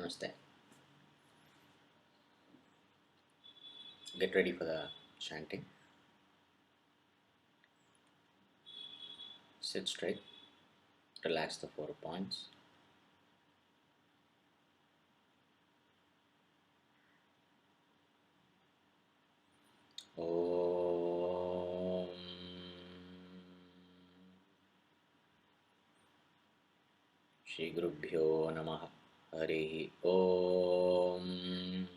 Namaste. Get ready for the chanting. Sit straight. Relax the 4 points. Om. Shri Gurubhyo Namaha. Harihi Om.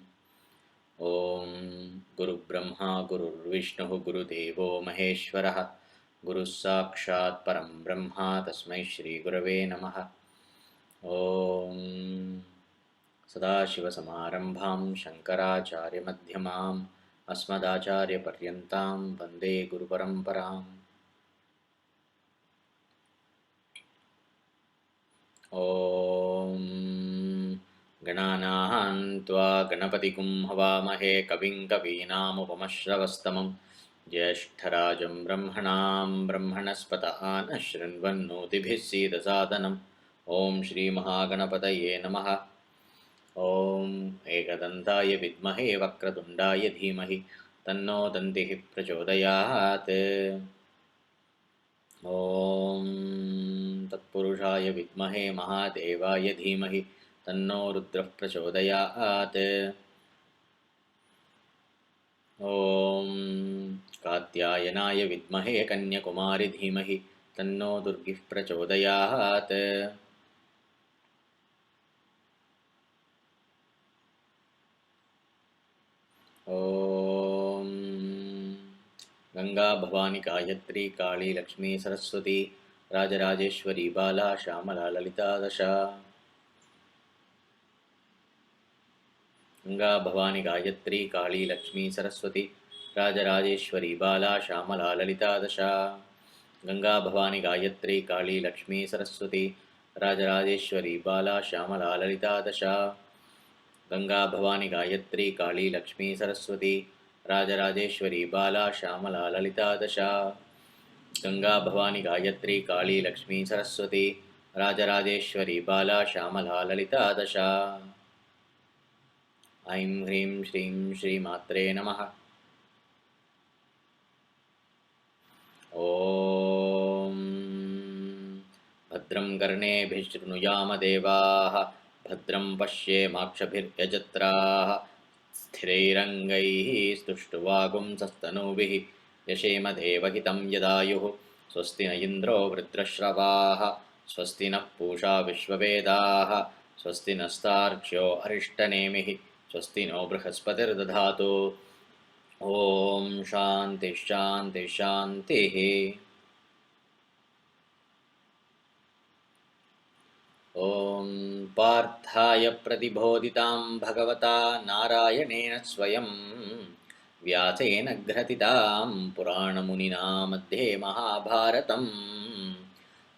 Om Guru Brahma Guru Vishnu Guru Devo Maheshwaraha Guru Sakshat Param Brahma Tasmai Shri Gurave Namaha. Om Sadashivasamārambhāṃ Shankarācārya-madhyamāṃ Asmadācārya-paryantām Vande Guru-paramparaṃ. Om Ganānaṃ Tvā Ganapatikum Havāmahe Kavim Kavīnāmupamasravastamam Jyeshthārājam Brahmanaṃ Brahmanaspata Anashrinvannodibhih Sīdasadanam. Om Shri Mahāganapataye Namaha. ओम एकदन्ताय विद्महे वक्रतुण्डाय धीमहि तन्नो दन्तिः प्रचोदयात्। ओम तत्पुरुषाय विद्महे महादेवाय धीमहि तन्नो रुद्रः प्रचोदयात्। ओम कात्यायनाय विद्महे कन्याकुमारी धीमहि तन्नो दुर्गिः प्रचोदयात्। ओम गंगा भवानी गायत्री काली लक्ष्मी सरस्वती राजराजेश्वरी बाला श्यामला ललिता दशा। गंगा भवानी गायत्री काली लक्ष्मी सरस्वती राजराजेश्वरी बाला श्यामला ललिता दशा। गंगा भवानी गायत्री काली लक्ष्मी सरस्वती राजराजेश्वरी बाला श्यामला ललिता दशा। गंगा भवानी गायत्री काली लक्ष्मी सरस्वती राजराजेश्वरी बाला श्यामला ललिता दशा। गंगा भवानी गायत्री काली लक्ष्मी सरस्वती राजराजेश्वरी बाला श्यामला ललिता दशा। ऐं ह्रीं श्रीं श्रीमात्रे नमः। ॐ भद्रं कर्णेभिः शृणुयाम देवाः भद्रं पश्येमाक्षभिर्यजत्राः स्थिरैरङ्गैः स्तुष्टुवागुंसस्तनूभिः यशेम देवहितं यदायुः। स्वस्ति न इन्द्रो वृत्रश्रवाः स्वस्ति नः पूषा विश्ववेदाः स्वस्ति नस्तार्क्ष्यो अरिष्टनेमिः स्वस्ति नो बृहस्पतिर्दधातु। ॐ शान्ति शान्ति शान्तिः। ॐ पार्थाय प्रतिबोधितां भगवता नारायणेन स्वयं व्यासेन ग्रथितां पुराणमुनिना मध्ये महाभारतम्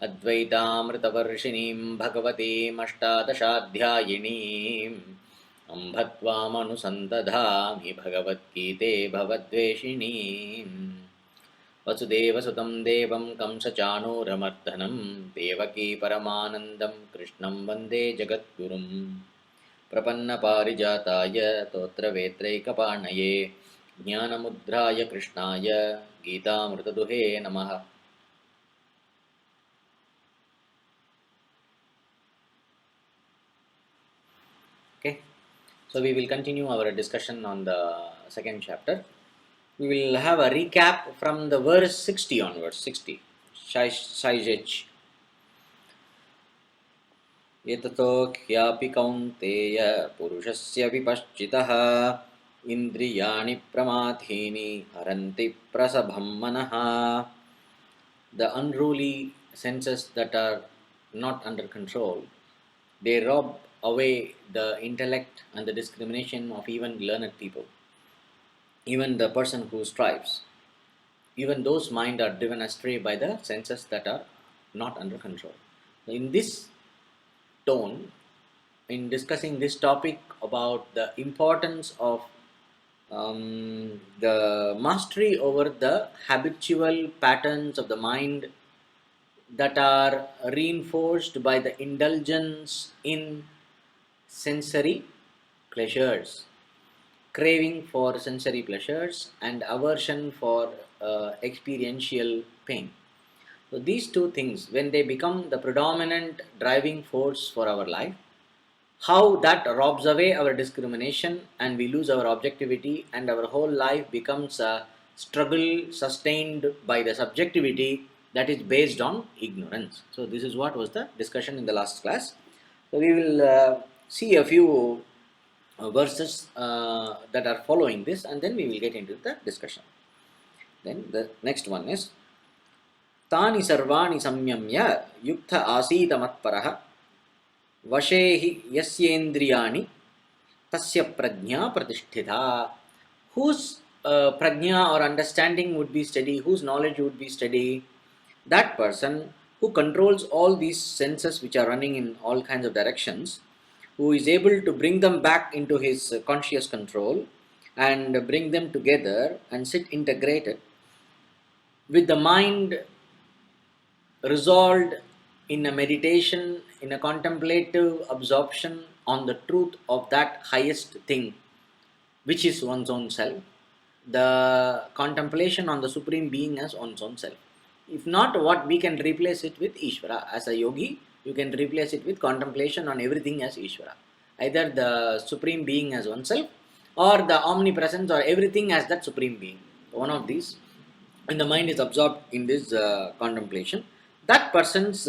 अद्वैतामृतवर्षिणीं भगवतीमष्टादशाध्यायिनीम् अम्भ त्वामनुसन्दधामि भगवद्गीते भवद्वेषिणीम्। वसुदेवसुतं देवं कंसचाणूरमर्दनं देवकी परमानन्दं कृष्णं वन्दे जगद्गुरुं। प्रपन्नपारिजाताय तोत्रवेत्रैकपाणये ज्ञानमुद्राय कृष्णाय गीतामृतदुहे नमः। Okay, so we will continue our discussion on the second chapter. We will have a recap from the verse 60 onwards. 60. Saijech. एततो happy कौन्तेय पुरुषस्य विपश्चितः इन्द्रियाणि प्रमाथीनि हरन्ति प्रसभं मनः. The unruly senses that are not under control, they rob away the intellect and the discrimination of even learned people. Even the person who strives, even those minds are driven astray by the senses that are not under control. In this tone, in discussing this topic about the importance of the mastery over the habitual patterns of the mind that are reinforced by the indulgence in sensory pleasures, craving for sensory pleasures, and aversion for experiential pain. So, these two things, when they become the predominant driving force for our life, how that robs away our discrimination and we lose our objectivity, and our whole life becomes a struggle sustained by the subjectivity that is based on ignorance. So, this is what was the discussion in the last class. So, we will see a few verses that are following this, and then we will get into the discussion. Then the next one is तानि सर्वाणि संयम्य युक्त आसीत मत्परः वशे हि यस्येन्द्रियाणि tasya prajna pratisthita. Whose prajna or understanding would be steady, whose knowledge would be steady? That person who controls all these senses which are running in all kinds of directions, who is able to bring them back into his conscious control and bring them together and sit integrated with the mind resolved in a meditation, in a contemplative absorption on the truth of that highest thing, which is one's own self, the contemplation on the Supreme Being as one's own self. If not, what we can replace it with Ishvara. As a yogi, you can replace it with contemplation on everything as Ishvara. Either the Supreme Being as oneself, or the omnipresence, or everything as that Supreme Being. One of these. And the mind is absorbed in this contemplation, that person's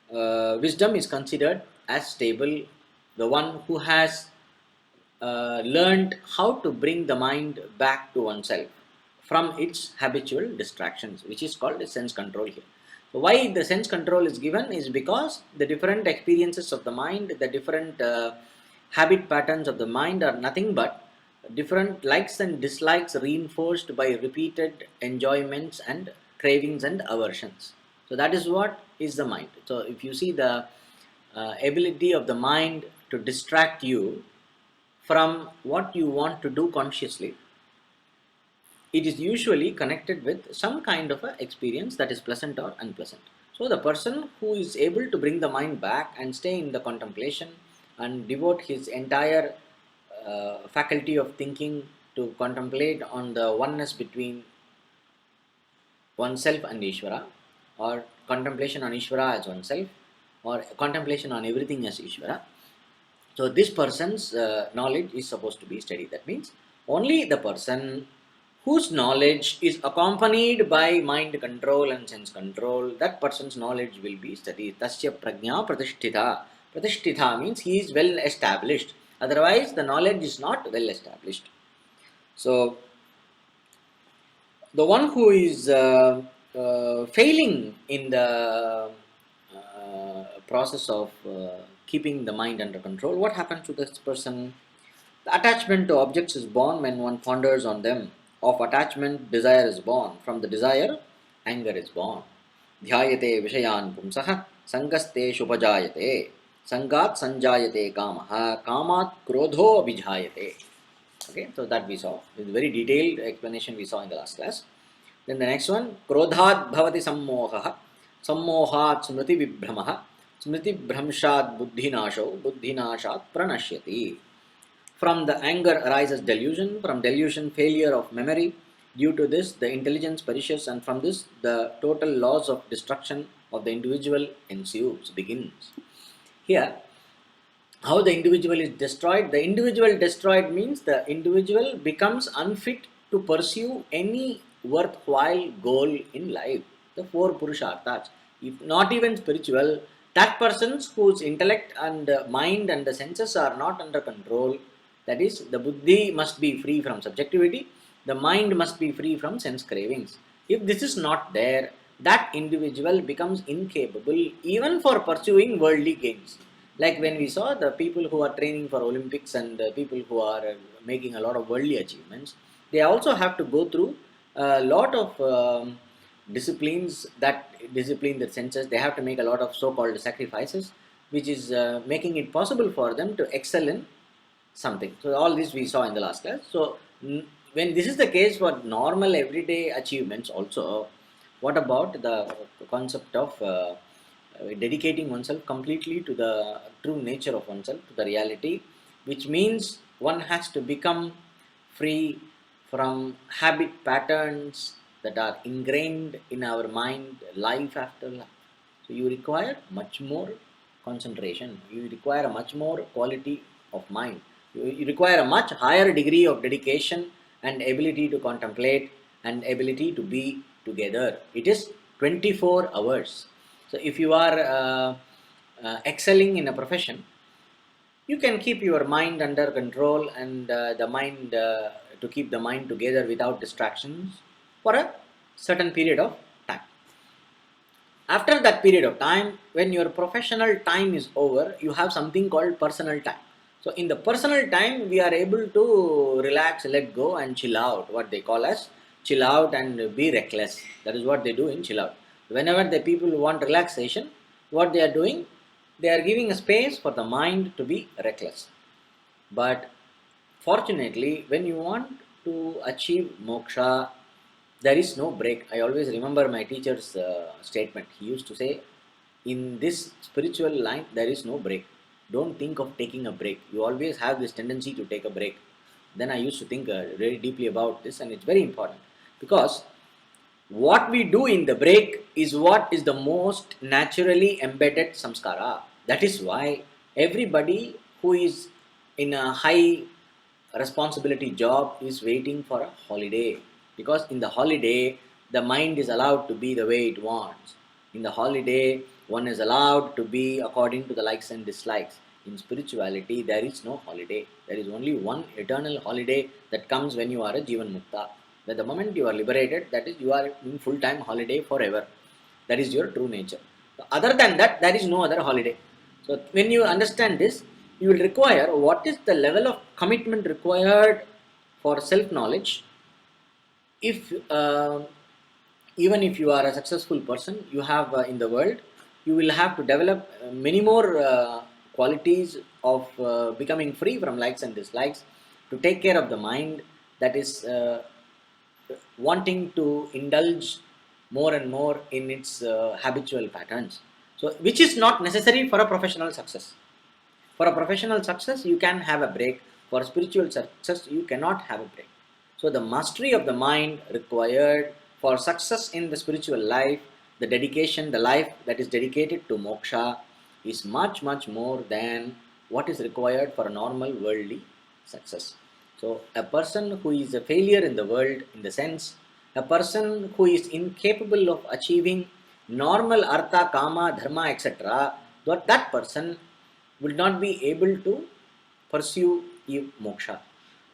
wisdom is considered as stable, the one who has learned how to bring the mind back to oneself from its habitual distractions, which is called sense control here. So why the sense control is given is because the different experiences of the mind, the different habit patterns of the mind are nothing but different likes and dislikes reinforced by repeated enjoyments and cravings and aversions. So that is what is the mind. So if you see the ability of the mind to distract you from what you want to do consciously, it is usually connected with some kind of a experience that is pleasant or unpleasant. So the person who is able to bring the mind back and stay in the contemplation and devote his entire faculty of thinking to contemplate on the oneness between oneself and Ishvara, or contemplation on Ishvara as oneself, or contemplation on everything as Ishvara. So this person's knowledge is supposed to be steady. That means only the person whose knowledge is accompanied by mind control and sense control, that person's knowledge will be steady. Tasya prajna pratisthita. Pratisthita means he is well established. Otherwise, the knowledge is not well established. So, the one who is failing in the process of keeping the mind under control, what happens to this person? The attachment to objects is born when one ponders on them. Of attachment, desire is born. From the desire, anger is born. Dhyayate vishayan pumsaha sangaste shupajayate. Sangat sanjayate kamaha kamat krodho abhijayate. Okay, so that we saw. It's a very detailed explanation we saw in the last class. Then the next one, krodhat bhavati sammohaha, sammohat smriti vibhramaha, smriti bhramshat buddhinasho, buddhinashat pranashyati. From the anger arises delusion, from delusion failure of memory. Due to this, the intelligence perishes, and from this, the total loss of destruction of the individual ensues, begins. Here, how the individual is destroyed? The individual destroyed means the individual becomes unfit to pursue any worthwhile goal in life. The four purusharthas. If not even spiritual, that person's whose intellect and mind and the senses are not under control, that is, the buddhi must be free from subjectivity, the mind must be free from sense cravings. If this is not there, that individual becomes incapable even for pursuing worldly gains. Like when we saw the people who are training for Olympics and the people who are making a lot of worldly achievements, they also have to go through a lot of disciplines that discipline their senses. They have to make a lot of so-called sacrifices, which is making it possible for them to excel in something. So all this we saw in the last class. So when this is the case for normal everyday achievements also, what about the concept of dedicating oneself completely to the true nature of oneself, to the reality, which means one has to become free from habit patterns that are ingrained in our mind life after life. So you require much more concentration, you require a much more quality of mind, you require a much higher degree of dedication and ability to contemplate and ability to be together. It is 24 hours. So if you are excelling in a profession, you can keep your mind under control and the mind to keep the mind together without distractions for a certain period of time. After that period of time, when your professional time is over, you have something called personal time. So in the personal time, we are able to relax, let go and chill out, what they call as chill out and be reckless. That is what they do in chill out. Whenever the people want relaxation, what they are doing, they are giving a space for the mind to be reckless. But fortunately, when you want to achieve moksha, there is no break. I always remember my teacher's statement. He used to say, in this spiritual line, there is no break. Don't think of taking a break. You always have this tendency to take a break. Then I used to think very deeply about this, and it's very important because what we do in the break is what is the most naturally embedded samskara. That is why everybody who is in a high responsibility job is waiting for a holiday, because in the holiday the mind is allowed to be the way it wants. In the holiday one is allowed to be according to the likes and dislikes. In spirituality there is no holiday. There is only one eternal holiday that comes when you are a Jivan Mukta. That the moment you are liberated, that is you are in full time holiday forever. That is your true nature. So other than that, there is no other holiday. So when you understand this, you will require what is the level of commitment required for self knowledge. If even if you are a successful person, you have in the world, you will have to develop many more qualities of becoming free from likes and dislikes, to take care of the mind that is wanting to indulge more and more in its habitual patterns. So, which is not necessary for a professional success. For a professional success, you can have a break. For spiritual success, you cannot have a break. So, the mastery of the mind required for success in the spiritual life, the dedication, the life that is dedicated to moksha, is much, much more than what is required for a normal worldly success. So, a person who is a failure in the world, in the sense, a person who is incapable of achieving normal artha, kama, dharma, etc., that person will not be able to pursue moksha.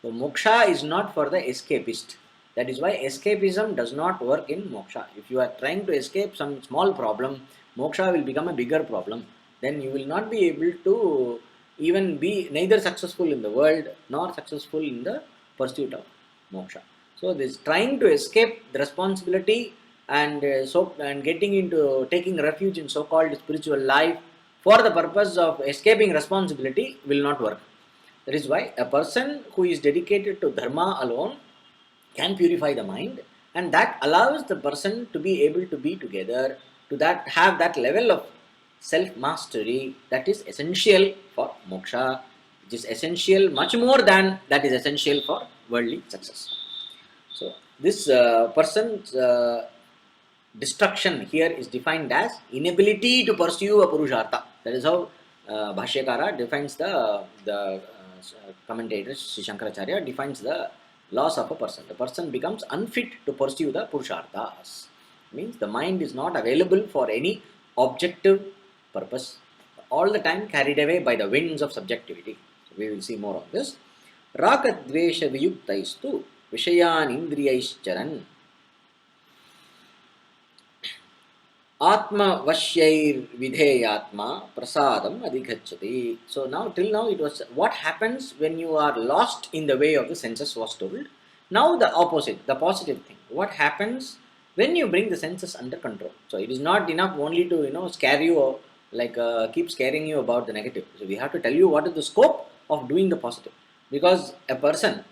So, moksha is not for the escapist. That is why escapism does not work in moksha. If you are trying to escape some small problem, moksha will become a bigger problem. Then you will not be able to even be neither successful in the world nor successful in the pursuit of moksha. So this trying to escape the responsibility and and getting into taking refuge in so-called spiritual life for the purpose of escaping responsibility will not work. That is why a person who is dedicated to dharma alone can purify the mind, and that allows the person to be able to be together, to that have that level of self mastery that is essential for moksha, which is essential much more than that is essential for worldly success. So this person's destruction here is defined as inability to pursue a purushartha. That is how Bhashyakara defines the commentator Sri Shankaracharya defines the loss of a person. The person becomes unfit to pursue the purusharthas. Means the mind is not available for any objective purpose. All the time carried away by the winds of subjectivity. So we will see more of this. Rakadvesha viyuktaistu vishayan indriyaischaran Atma Vashyair Vidheyatma Prasadam Adhigachati. So now till now it was what happens when you are lost in the way of the senses was told. Now the opposite, the positive thing. What happens when you bring the senses under control? So it is not enough only to scare you or like keep scaring you about the negative. So we have to tell you what is the scope of doing the positive. Because a person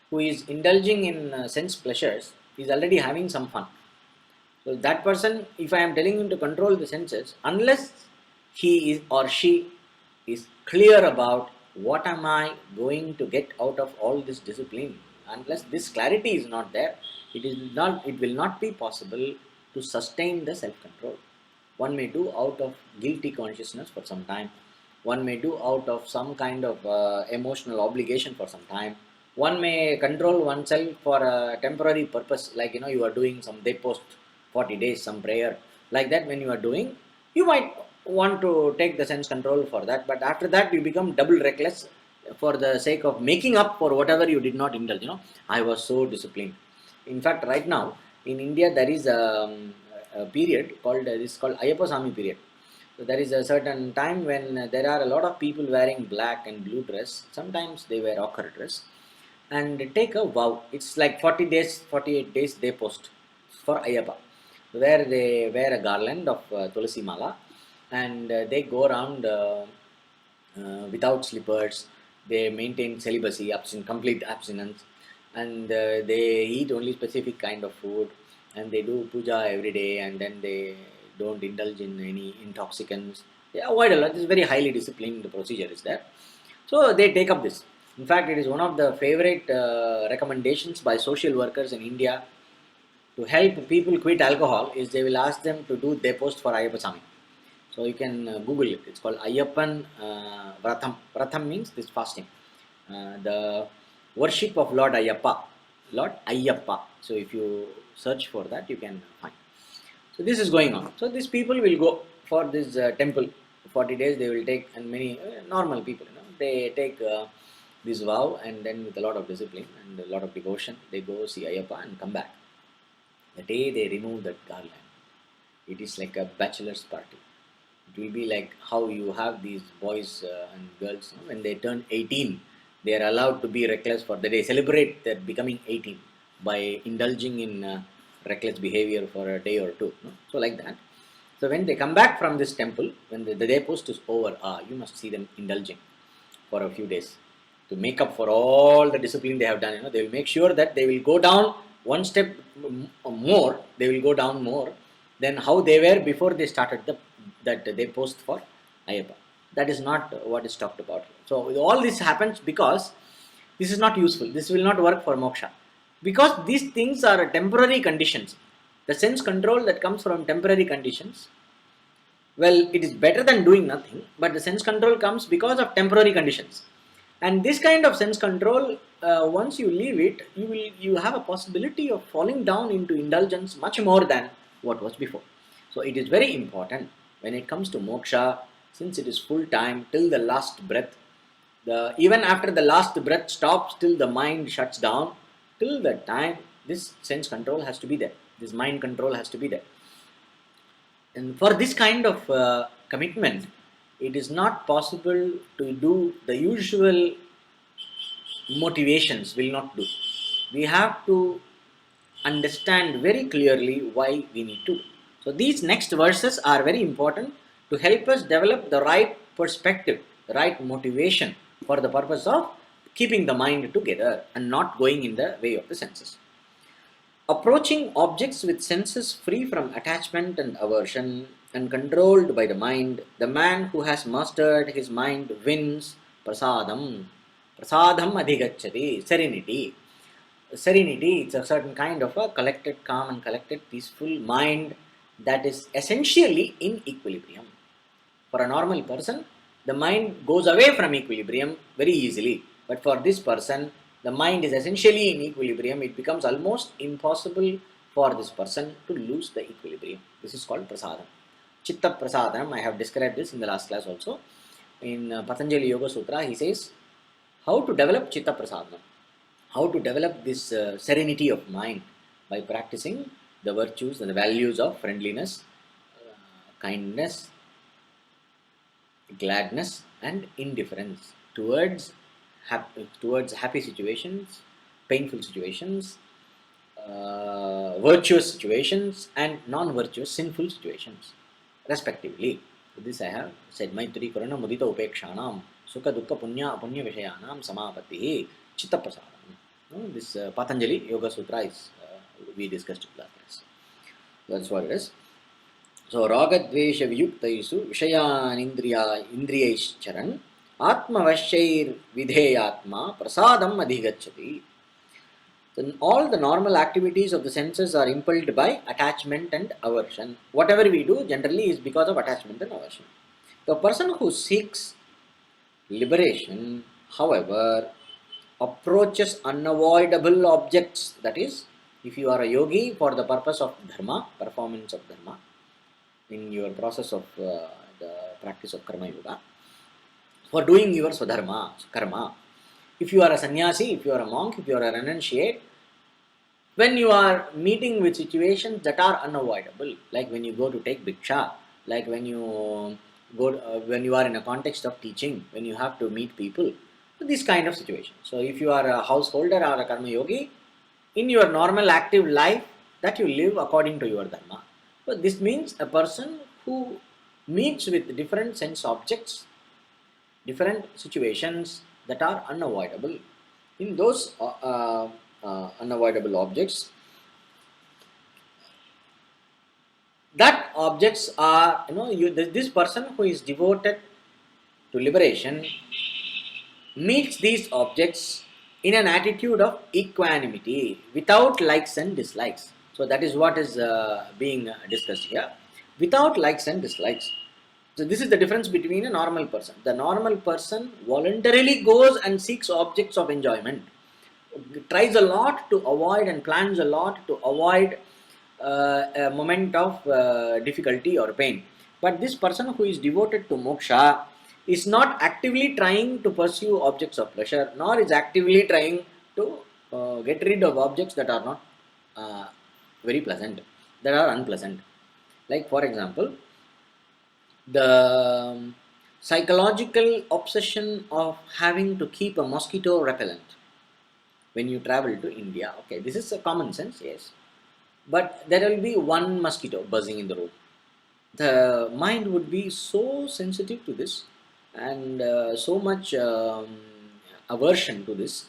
who is indulging in sense pleasures is already having some fun. So that person, if I am telling him to control the senses, unless he is or she is clear about what am I going to get out of all this discipline. Unless this clarity is not there, it will not be possible to sustain the self-control. One may do out of guilty consciousness for some time. One may do out of some kind of emotional obligation for some time. One may control oneself for a temporary purpose, like you are doing some day post 40 days, some prayer, like that. When you are doing, you might want to take the sense control for that, but after that you become double reckless for the sake of making up for whatever you did not indulge. I was so disciplined. In fact, right now in India there is a period called this called Ayyappa Sami period. So there is a certain time when there are a lot of people wearing black and blue dress. Sometimes they wear ochre dress and take a vow. It's like 40 days, 48 days they post for Ayyappa, where they wear a garland of Tulasi Mala, and they go around without slippers. They maintain celibacy, complete abstinence, and they eat only specific kind of food, and they do puja every day, and then they don't indulge in any intoxicants. They avoid a lot. This is very highly disciplined procedure is there. So they take up this. In fact, it is one of the favorite recommendations by social workers in India to help people quit alcohol is they will ask them to do they post for Ayyappa Sami. So you can Google it. It's called Ayyappan Vratham. Vratham means this fasting. The worship of Lord Ayyappa. Lord Ayyappa. So if you search for that, you can find. So this is going on. So these people will go for this temple. 40 days they will take, and many normal people, they take this vow, and then with a lot of discipline and a lot of devotion, they go see Ayyappa and come back. The day they remove that garland, it is like a bachelor's party. It will be like how you have these boys and girls, when they turn 18, they are allowed to be reckless for the day, celebrate their becoming 18 by indulging in reckless behavior for a day or two. So like that. So when they come back from this temple, when the day post is over, you must see them indulging for a few days to make up for all the discipline they have done. They will make sure that they will go down one step more. They will go down more than how they were before they started that they post for Ayyappa. That is not what is talked about. So all this happens because this is not useful. This will not work for moksha, because these things are temporary conditions. The sense control that comes from temporary conditions, well, it is better than doing nothing, but the sense control comes because of temporary conditions. And this kind of sense control, once you leave it, you have a possibility of falling down into indulgence much more than what was before. So it is very important when it comes to moksha, since it is full time till the last breath. Even after the last breath stops, till the mind shuts down, till the time this sense control has to be there. This mind control has to be there. And for this kind of commitment, it is not possible to do the usual motivations will not do. We have to understand very clearly why we need to do. So these next verses are very important to help us develop the right perspective, the right motivation for the purpose of keeping the mind together and not going in the way of the senses. Approaching objects with senses free from attachment and aversion and controlled by the mind, the man who has mastered his mind wins prasadam. Prasadam adhigacchati, serenity. Serenity, it's a certain kind of a collected, calm and collected, peaceful mind that is essentially in equilibrium. For a normal person, the mind goes away from equilibrium very easily. But for this person, the mind is essentially in equilibrium. It becomes almost impossible for this person to lose the equilibrium. This is called prasadam. Chitta prasadam, I have described this in the last class also. In Patanjali Yoga Sutra, he says how to develop chitta prasadam, how to develop this serenity of mind by practicing the virtues and the values of friendliness, kindness, gladness and indifference towards happy situations, painful situations, virtuous situations and non-virtuous sinful situations respectively. So this I have said. Maitri Karuna Mudita Upekshanam Sukha Dukkha Punya Apunya Vishayanam Samapati Chitta Prasadam. This Patanjali Yoga Sutra is we discussed last class. That's what it is. So ragadvesha viyuktaisu indriyaishcharan atmavashair vidheyatma prasadam adhigacchati. Then all the normal activities of the senses are impelled by attachment and aversion. Whatever we do generally is because of attachment and aversion. The person who seeks liberation, however, approaches unavoidable objects. That is, if you are a yogi for the purpose of dharma, performance of dharma, in your process of the practice of karma yoga, for doing your swadharma, karma. If you are a sannyasi, if you are a monk, if you are a renunciate, when you are meeting with situations that are unavoidable, like when you go to take bhiksha, like when you when you are in a context of teaching, when you have to meet people, this kind of situation. So if you are a householder or a karma yogi, in your normal active life, that you live according to your dharma. So this means a person who meets with different sense objects, different situations that are unavoidable. In those unavoidable objects, that objects are, this person who is devoted to liberation meets these objects in an attitude of equanimity without likes and dislikes. So that is what is being discussed here, without likes and dislikes. So this is the difference between a normal person. The normal person voluntarily goes and seeks objects of enjoyment, tries a lot to avoid and plans a lot to avoid a moment of difficulty or pain. But this person who is devoted to moksha is not actively trying to pursue objects of pleasure, nor is actively trying to get rid of objects that are not very pleasant, that are unpleasant. Like for example, the psychological obsession of having to keep a mosquito repellent when you travel to India. Okay, this is a common sense, yes. But there will be one mosquito buzzing in the road. The mind would be so sensitive to this and so much aversion to this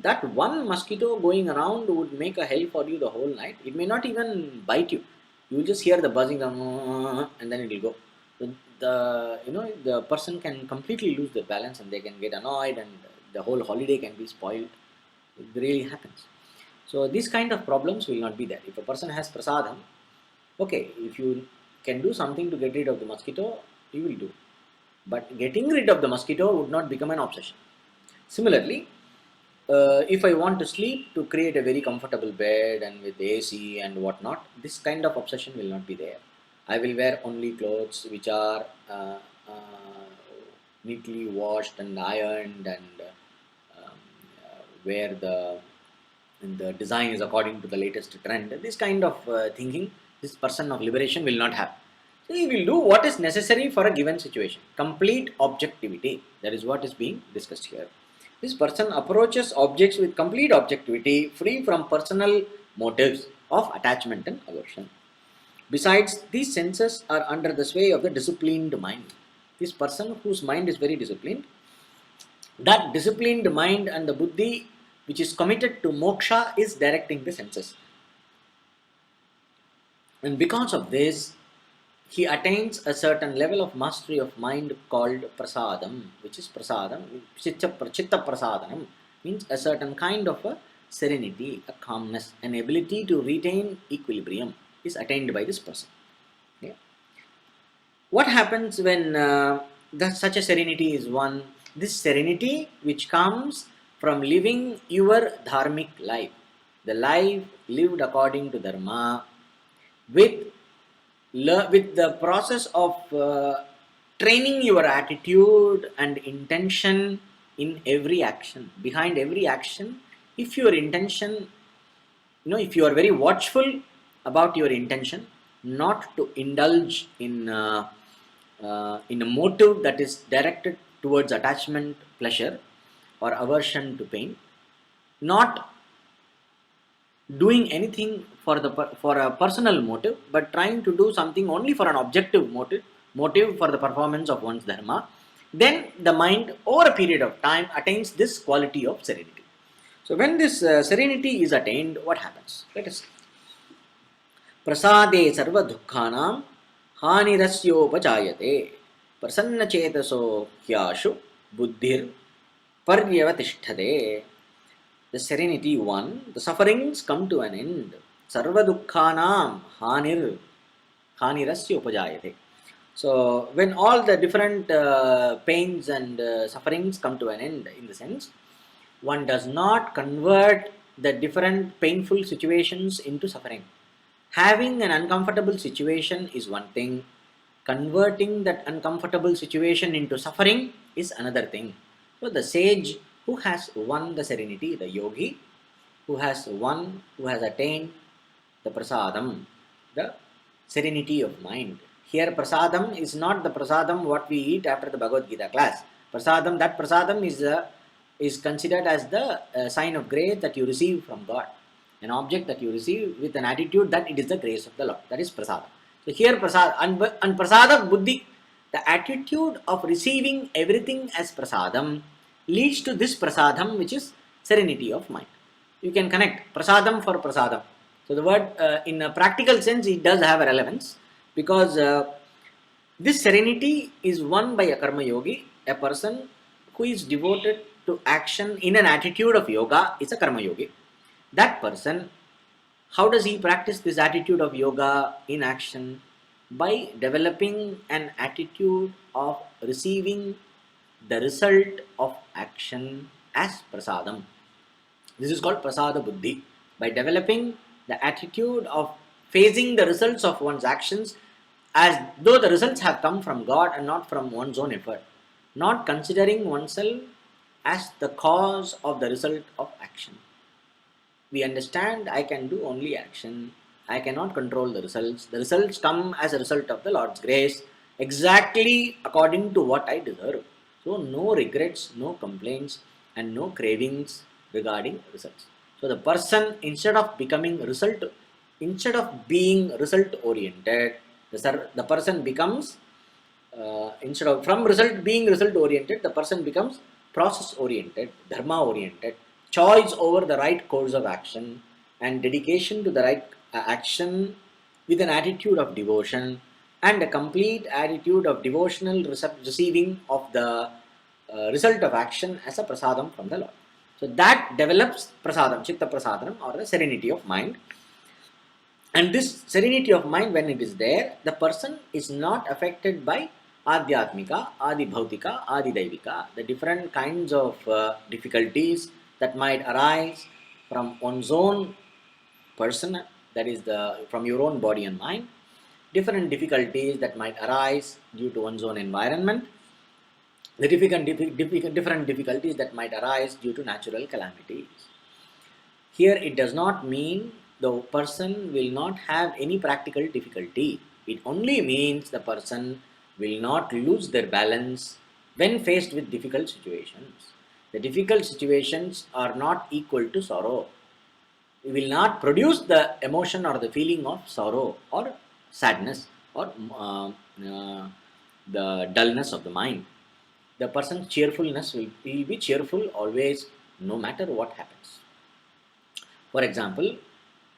that one mosquito going around would make a hell for you the whole night. It may not even bite you. You will just hear the buzzing and then it will go. The person can completely lose their balance and they can get annoyed and the whole holiday can be spoiled. It really happens. So these kind of problems will not be there. If a person has prasadam, okay, if you can do something to get rid of the mosquito, you will do. But getting rid of the mosquito would not become an obsession. Similarly, if I want to sleep, to create a very comfortable bed and with AC and whatnot, this kind of obsession will not be there. I will wear only clothes which are neatly washed and ironed and where the design is according to the latest trend. This kind of thinking, this person of liberation will not have. So he will do what is necessary for a given situation. Complete objectivity. That is what is being discussed here. This person approaches objects with complete objectivity, free from personal motives of attachment and aversion. Besides, these senses are under the sway of the disciplined mind. This person whose mind is very disciplined, that disciplined mind and the buddhi which is committed to moksha is directing the senses. And because of this, he attains a certain level of mastery of mind called prasadam, which is prasadam, chitta prasadanam, means a certain kind of a serenity, a calmness, an ability to retain equilibrium is attained by this person. Okay. What happens when such a serenity is won? This serenity which comes from living your dharmic life, the life lived according to dharma, with the process of training your attitude and intention in every action. Behind every action, if your intention, if you are very watchful about your intention, not to indulge in a motive that is directed towards attachment, pleasure, or aversion to pain, not doing anything for a personal motive, but trying to do something only for an objective motive for the performance of one's dharma, then the mind over a period of time attains this quality of serenity. So when this serenity is attained, what happens? Let us see. Prasade sarva dukkhanam हानिरस्योपजायते प्रसन्नचेतसो ह्याशु बुद्धिर paryavatiष्ठते. The serenity one, the sufferings come to an end. Sarva dukkhanam hanirasya upajayate. So when all the different pains and sufferings come to an end, in the sense, one does not convert the different painful situations into suffering. Having an uncomfortable situation is one thing, converting that uncomfortable situation into suffering is another thing. So the sage who has won the serenity, the yogi who has attained the prasadam, the serenity of mind. Here prasadam is not the prasadam what we eat after the Bhagavad Gita class. Prasadam is considered as the sign of grace that you receive from God. An object that you receive with an attitude that it is the grace of the Lord. That is prasadam. So here and prasada buddhi, the attitude of receiving everything as prasadam leads to this prasadam, which is serenity of mind. You can connect prasadam for prasadam. So the word in a practical sense it does have a relevance, because this serenity is won by a karma yogi, a person who is devoted to action in an attitude of yoga is a karma yogi. That person, how does he practice this attitude of yoga in action? By developing an attitude of receiving the result of action as prasadam. This is called prasada buddhi. By developing the attitude of facing the results of one's actions as though the results have come from God and not from one's own effort. Not considering oneself as the cause of the result of action. We understand I can do only action. I cannot control the results. The results come as a result of the Lord's grace, exactly according to what I deserve. So no regrets, no complaints, and no cravings regarding results. So the person, instead of being result oriented, the person becomes instead of from result being result oriented, the person becomes process oriented, dharma oriented, choice over the right course of action, and dedication to the right action with an attitude of devotion and a complete attitude of devotional receiving of the result of action as a prasadam from the Lord. So that develops prasadam, chitta prasadam, or the serenity of mind. And this serenity of mind, when it is there, the person is not affected by adhyatmika, adibhautika, adidaivika, the different kinds of difficulties that might arise from one's own person, that is from your own body and mind, different difficulties that might arise due to one's own environment, the different difficulties that might arise due to natural calamities. Here it does not mean the person will not have any practical difficulty. It only means the person will not lose their balance when faced with difficult situations. The difficult situations are not equal to sorrow. We will not produce the emotion or the feeling of sorrow or sadness or the dullness of the mind. The person's cheerfulness will be cheerful always, no matter what happens. For example,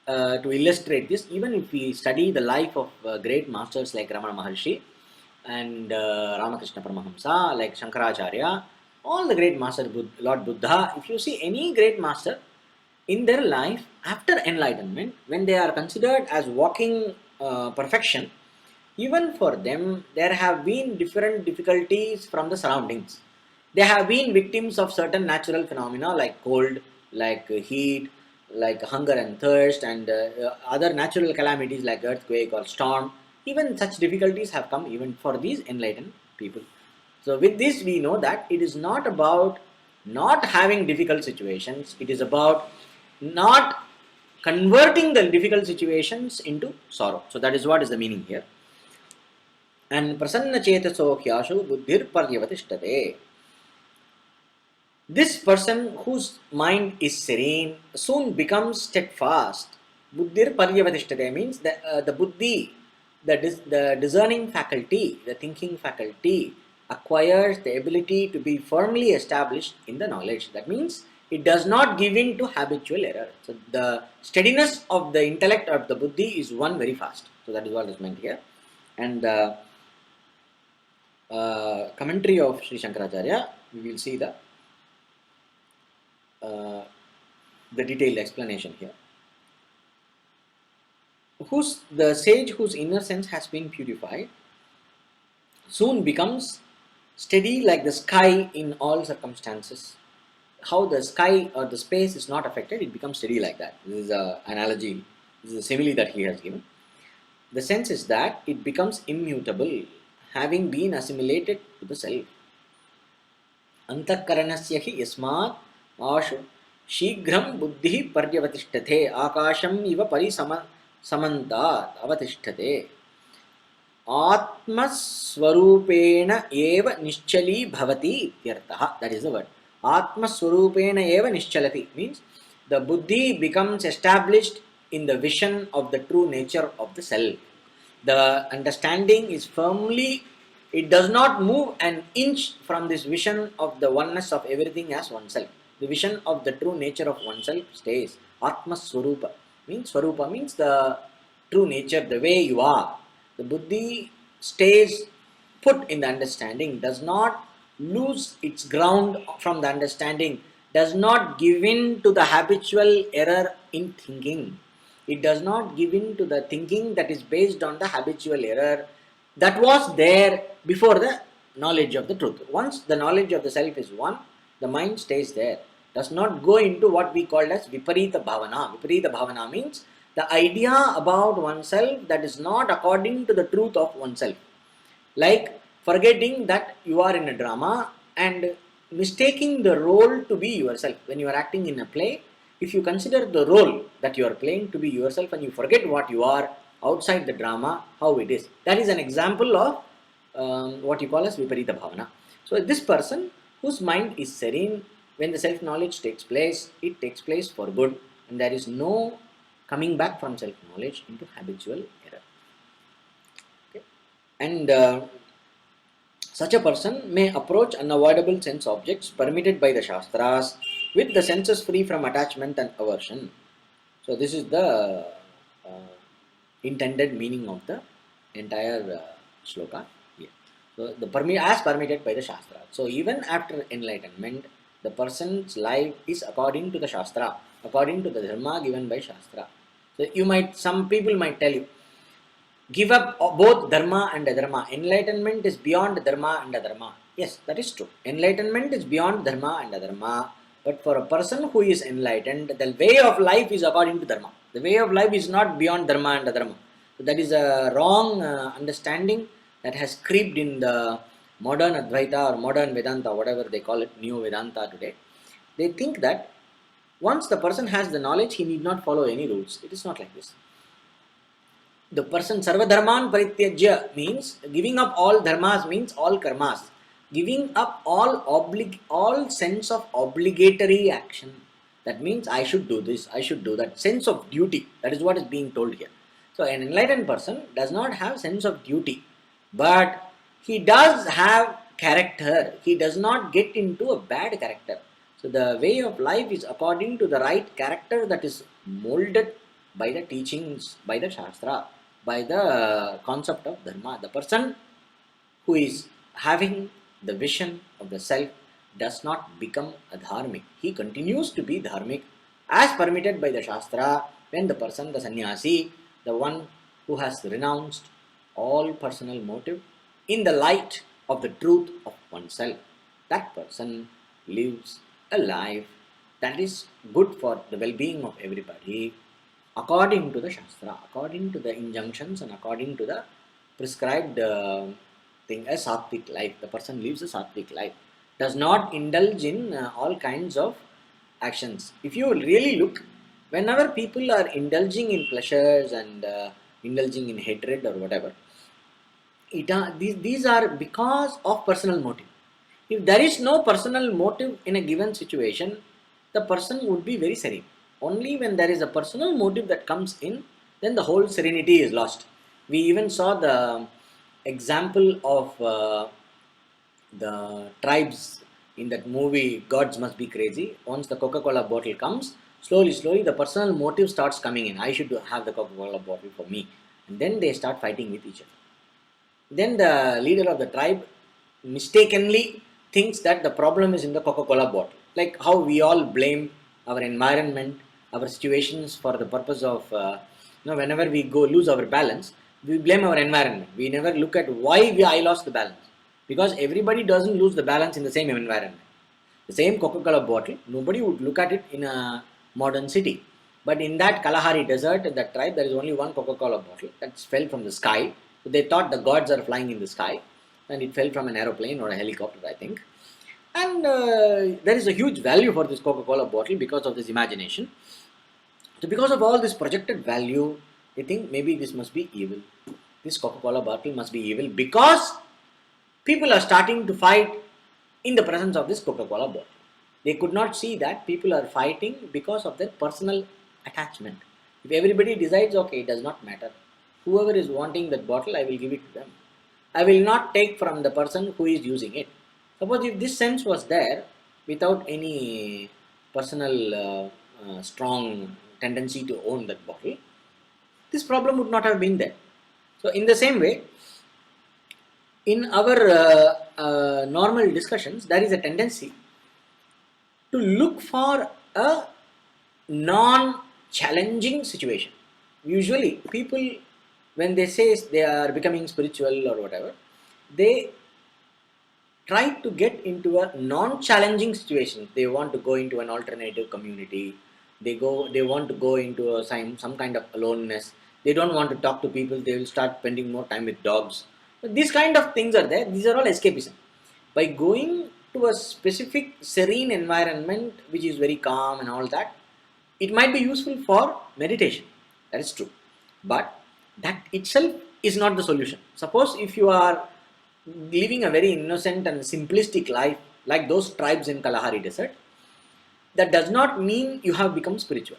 to illustrate this, even if we study the life of great masters like Ramana Maharshi and Ramakrishna Paramahamsa, like Shankaracharya, all the great masters, Lord Buddha, if you see any great master in their life after enlightenment, when they are considered as walking perfection, even for them, there have been different difficulties from the surroundings. They have been victims of certain natural phenomena like cold, like heat, like hunger and thirst, and other natural calamities like earthquake or storm. Even such difficulties have come even for these enlightened people. So with this we know that it is not about not having difficult situations, it is about not converting the difficult situations into sorrow. So that is what is the meaning here. And prasanna chetaso hyashu buddhir paryavatiष्ठते. This person whose mind is serene soon becomes steadfast. Buddhir paryavatiष्ठते means the buddhi, the discerning faculty, the thinking faculty acquires the ability to be firmly established in the knowledge. That means it does not give in to habitual error. So the steadiness of the intellect of the buddhi is won very fast. So that is what is meant here. And commentary of Sri Shankaracharya, we will see uh, the detailed explanation here. The sage whose inner sense has been purified soon becomes steady like the sky in all circumstances. How the sky or the space is not affected, it becomes steady like that. This is an analogy, this is a simile that he has given. The sense is that it becomes immutable, having been assimilated to the self. Antakaranasya hi yasmat ashu shighram buddhi paryavatiष्ठते akasham iva samantat avatishtate Atmaswarupena eva nischali bhavati ityartha. That is the word. Atmaswarupena eva nischalati means the buddhi becomes established in the vision of the true nature of the self. The understanding is firmly, it does not move an inch from this vision of the oneness of everything as oneself. The vision of the true nature of oneself stays. Atmaswarupa means Swarupa means the true nature, the way you are. The buddhi stays put in the understanding, does not lose its ground from the understanding, does not give in to the habitual error in thinking. It does not give in to the thinking that is based on the habitual error that was there before the knowledge of the truth. Once the knowledge of the self is one, the mind stays there. Does not go into what we call as viparita bhavana. Viparita bhavana means the idea about oneself that is not according to the truth of oneself. Like forgetting that you are in a drama and mistaking the role to be yourself. When you are acting in a play, if you consider the role that you are playing to be yourself and you forget what you are outside the drama, how it is. That is an example of what you call as viparita bhavana. So this person whose mind is serene, when the self-knowledge takes place, it takes place for good, and there is no coming back from self-knowledge into habitual error. Okay? And such a person may approach unavoidable sense objects permitted by the Shastras with the senses free from attachment and aversion. So this is the intended meaning of the entire shloka here. So as permitted by the Shastra. So even after enlightenment, the person's life is according to the Shastra, according to the dharma given by Shastra. So some people might tell you, give up both dharma and adharma. Enlightenment is beyond dharma and adharma. Yes, that is true. Enlightenment is beyond dharma and adharma. But for a person who is enlightened, the way of life is according to dharma. The way of life is not beyond dharma and adharma. So that is a wrong understanding that has creeped in the modern Advaita or modern Vedanta, whatever they call it, Neo Vedanta today. They think that once the person has the knowledge, he need not follow any rules. It is not like this. The person sarva dharman parityajya means giving up all dharmas means all karmas. Giving up all sense of obligatory action. That means I should do this, I should do that. Sense of duty. That is what is being told here. So an enlightened person does not have sense of duty, but he does have character. He does not get into a bad character. So the way of life is according to the right character that is molded by the teachings, by the Shastra, by the concept of dharma. The person who is having the vision of the self does not become a dharmic. He continues to be dharmic as permitted by the Shastra when the person, the sannyasi, the one who has renounced all personal motive in the light of the truth of oneself. That person lives a life that is good for the well-being of everybody according to the Shastra, according to the injunctions and according to the prescribed thing, a sattvic life. The person lives a sattvic life, does not indulge in all kinds of actions. If you really look, whenever people are indulging in pleasures and indulging in hatred or whatever, these are because of personal motive. If there is no personal motive in a given situation, the person would be very serene. Only when there is a personal motive that comes in, then the whole serenity is lost. We even saw the example of the tribes in that movie, Gods Must Be Crazy. Once the Coca-Cola bottle comes, slowly the personal motive starts coming in. I should have the Coca-Cola bottle for me. And then they start fighting with each other. then the leader of the tribe mistakenly thinks that the problem is in the Coca-Cola bottle. Like how we all blame our environment, our situations for the purpose of, whenever we go lose our balance, we blame our environment. We never look at why I lost the balance. Because everybody doesn't lose the balance in the same environment. The same Coca-Cola bottle, nobody would look at it in a modern city. But in that Kalahari desert, in that tribe, there is only one Coca-Cola bottle that fell from the sky. So they thought the gods are flying in the sky, and it fell from an aeroplane or a helicopter, I think. And there is a huge value for this Coca-Cola bottle because of this imagination. So because of all this projected value, they think maybe this must be evil. This Coca-Cola bottle must be evil because people are starting to fight in the presence of this Coca-Cola bottle. They could not see that people are fighting because of their personal attachment. If everybody decides, okay, it does not matter. Whoever is wanting that bottle, I will give it to them. I will not take from the person who is using it. Suppose if this sense was there without any personal strong tendency to own that bottle, this problem would not have been there. So in the same way, in our normal discussions, there is a tendency to look for a non-challenging situation. Usually, people, when they say they are becoming spiritual or whatever, they try to get into a non-challenging situation. They want to go into an alternative community. They want to go into some kind of aloneness. They don't want to talk to people. They will start spending more time with dogs. But these kind of things are there. These are all escapism. By going to a specific serene environment, which is very calm and all that, it might be useful for meditation. That is true. But that itself is not the solution. Suppose if you are living a very innocent and simplistic life, like those tribes in Kalahari Desert, that does not mean you have become spiritual.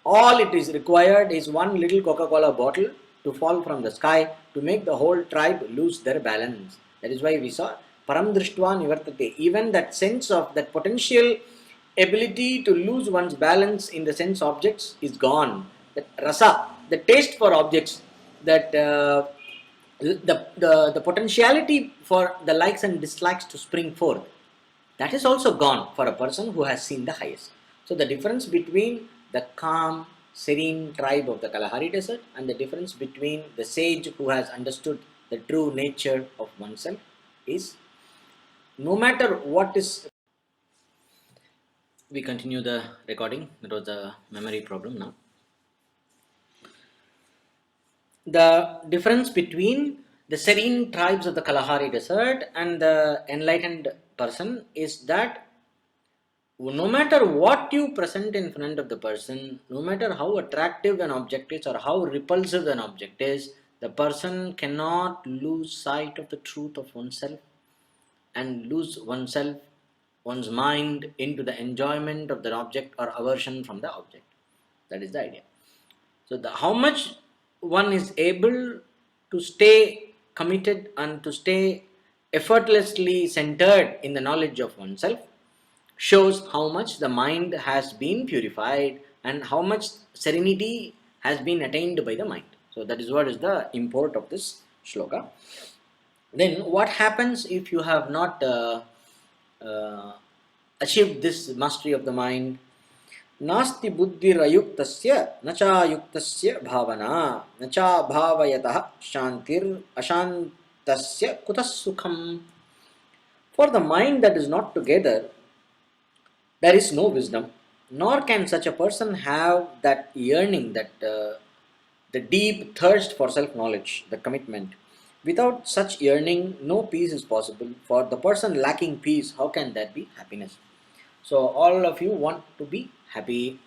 All it is required is one little Coca-Cola bottle to fall from the sky to make the whole tribe lose their balance. That is why we saw Param Drishtva Nivartate. Even that sense of that potential ability to lose one's balance in the sense objects is gone. That rasa, the taste for objects, that the potentiality for the likes and dislikes to spring forth, that is also gone for a person who has seen the highest. So the difference between the calm, serene tribe of the Kalahari Desert and the difference between the sage who has understood the true nature of oneself is, no matter what is. We continue the recording. That was a memory problem now. The difference between the serene tribes of the Kalahari Desert and the enlightened person is that no matter what you present in front of the person, no matter how attractive an object is or how repulsive an object is, the person cannot lose sight of the truth of oneself and lose oneself, one's mind into the enjoyment of the object or aversion from the object. That is the idea. So how much one is able to stay committed and to stay effortlessly centered in the knowledge of oneself shows how much the mind has been purified and how much serenity has been attained by the mind. So that is what is the import of this shloka. Then what happens if you have not uh, achieved this mastery of the mind? नास्ति बुद्धिरयुक्तस्य न चायुक्तस्य भावना न चाभावयतः शांतिर अशांतस्य कुतः सुखम. For the mind that is not together, there is no wisdom, nor can such a person have that yearning, that the deep thirst for self-knowledge, the commitment. Without such yearning, no peace is possible. For the person lacking peace, how can that be happiness? So all of you want to be happy.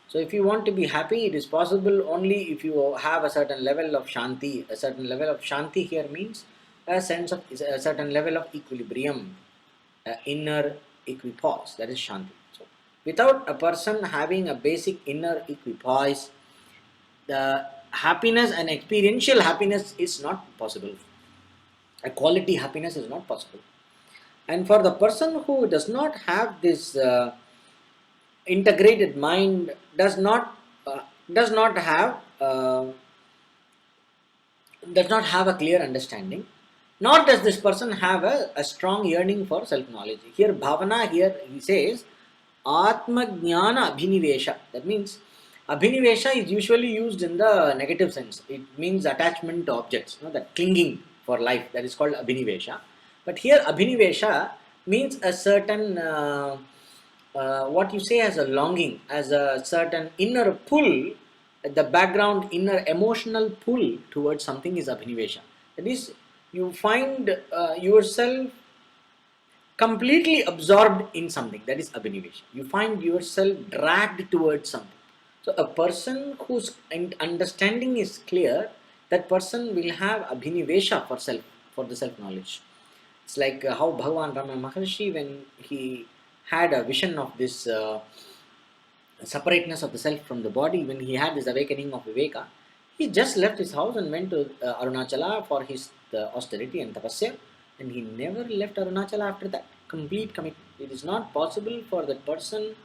So if you want to be happy, it is possible only if you have a certain level of shanti. A certain level of shanti here means a sense of a certain level of equilibrium, inner equipoise. That is shanti. So without a person having a basic inner equipoise, the happiness and experiential happiness is not possible. A quality happiness is not possible. And for the person who does not have this integrated mind, does not have a clear understanding, nor does this person have a strong yearning for self-knowledge. Here, bhavana, here he says, Atma Jnana Abhinivesha. That means Abhinivesha is usually used in the negative sense. It means attachment to objects, that clinging for life. That is called Abhinivesha. But here, Abhinivesha means a certain, what you say, as a longing, as a certain inner pull, the background inner emotional pull towards something is Abhinivesha. That is, you find yourself completely absorbed in something, that is abhinivesha. You find yourself dragged towards something. So a person whose understanding is clear, that person will have abhinivesha for self, for the self knowledge. It's like how Bhagavan Ramana Maharshi, when he had a vision of this separateness of the self from the body, when he had this awakening of Viveka, he just left his house and went to Arunachala for his austerity and tapasya, and he never left Arunachala after that. Complete commitment. It is not possible for that person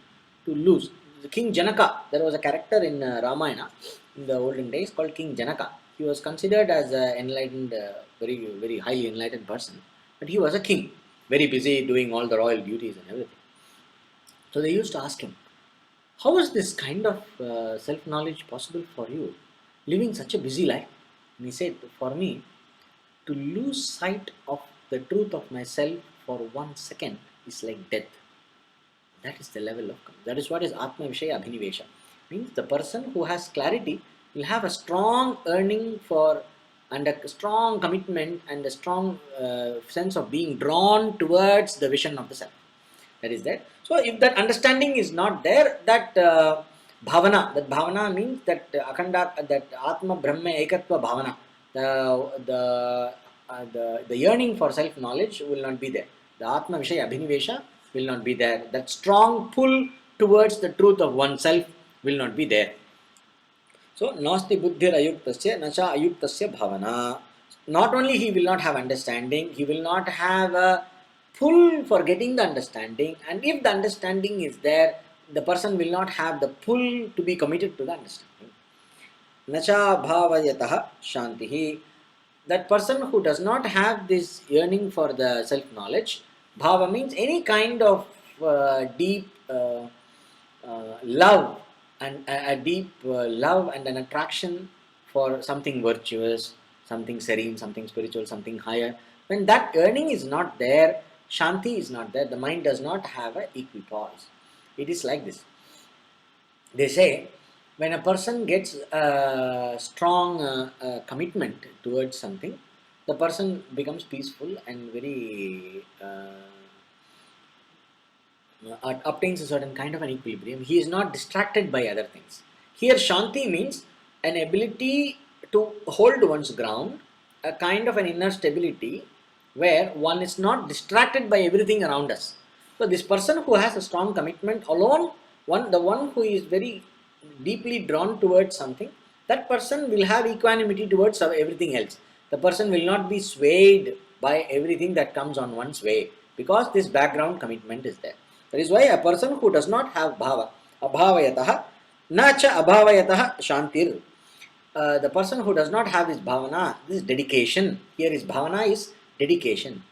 to lose. The King Janaka, there was a character in Ramayana in the olden days called King Janaka. He was considered as an enlightened, very highly enlightened person, but he was a king, very busy doing all the royal duties and everything. So they used to ask him, how is this kind of self knowledge possible for you, living such a busy life? And he said, for me, to lose sight of the truth of myself for 1 second is like death. That is the level of, that is what is Atma Vishaya Abhinivesha. Means the person who has clarity will have a strong earning for, and a strong commitment and a strong sense of being drawn towards the vision of the self. That is there. So if that understanding is not there, that bhavana means that akhanda, that Atma Brahma Ekatva bhavana, the yearning for self knowledge will not be there. The Atma Vishaya Abhinivesha will not be there. That strong pull towards the truth of oneself will not be there. So nasti buddhir ayuktasya nacha ayuktasya bhavana. Not only he will not have understanding, he will not have a pull for getting the understanding, and if the understanding is there, the person will not have the pull to be committed to the understanding. Nacha bhavayatah shantihi. That person who does not have this yearning for the self-knowledge, bhava means any kind of deep love, and a deep love and an attraction for something virtuous, something serene, something spiritual, something higher. When that yearning is not there, shanti is not there, the mind does not have a equipoise. It is like this. They say, when a person gets a strong commitment towards something, the person becomes peaceful and very obtains a certain kind of an equilibrium. He is not distracted by other things. Here, Shanti means an ability to hold one's ground, a kind of an inner stability where one is not distracted by everything around us. So, this person who has a strong commitment alone, the one who is very deeply drawn towards something, that person will have equanimity towards everything else. The person will not be swayed by everything that comes on one's way, because this background commitment is there. That is why a person who does not have bhava, abhavayatah, na cha abhavayatah shantir. The person who does not have this bhavana, this dedication, here is bhavana is dedication.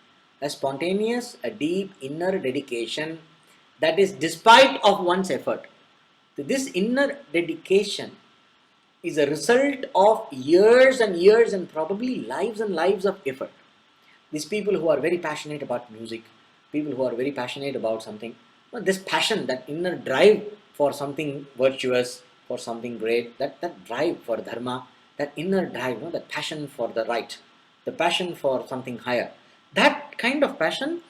A spontaneous, a deep inner dedication that is despite of one's effort. So this inner dedication is a result of years and years and probably lives and lives of effort. These people who are very passionate about music, people who are very passionate about something, this passion, that inner drive for something virtuous, for something great, that drive for dharma, that inner drive, that passion for the right, the passion for something higher, that kind of passion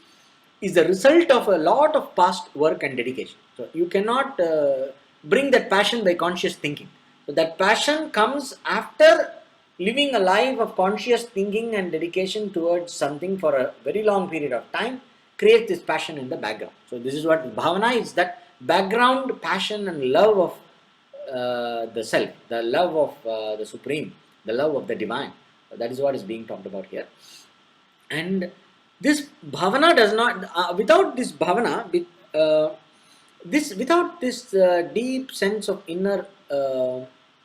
is the result of a lot of past work and dedication. So you cannot bring that passion by conscious thinking. So that passion comes after living a life of conscious thinking and dedication towards something for a very long period of time, creates this passion in the background. So this is what bhavana is, that background passion and love of the self, the love of the supreme, the love of the divine. That is what is being talked about here. And this bhavana does not, without this bhavana, without this deep sense of inner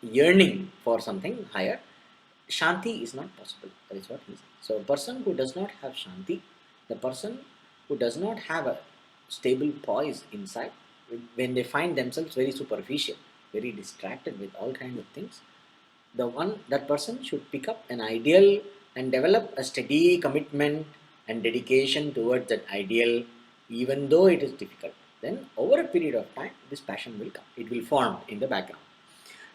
yearning for something higher, shanti is not possible. That is what he says. So a person who does not have Shanti, the person who does not have a stable poise inside, when they find themselves very superficial, very distracted with all kinds of things, that person should pick up an ideal and develop a steady commitment and dedication towards that ideal, even though it is difficult. Then over a period of time, this passion will come. It will form in the background.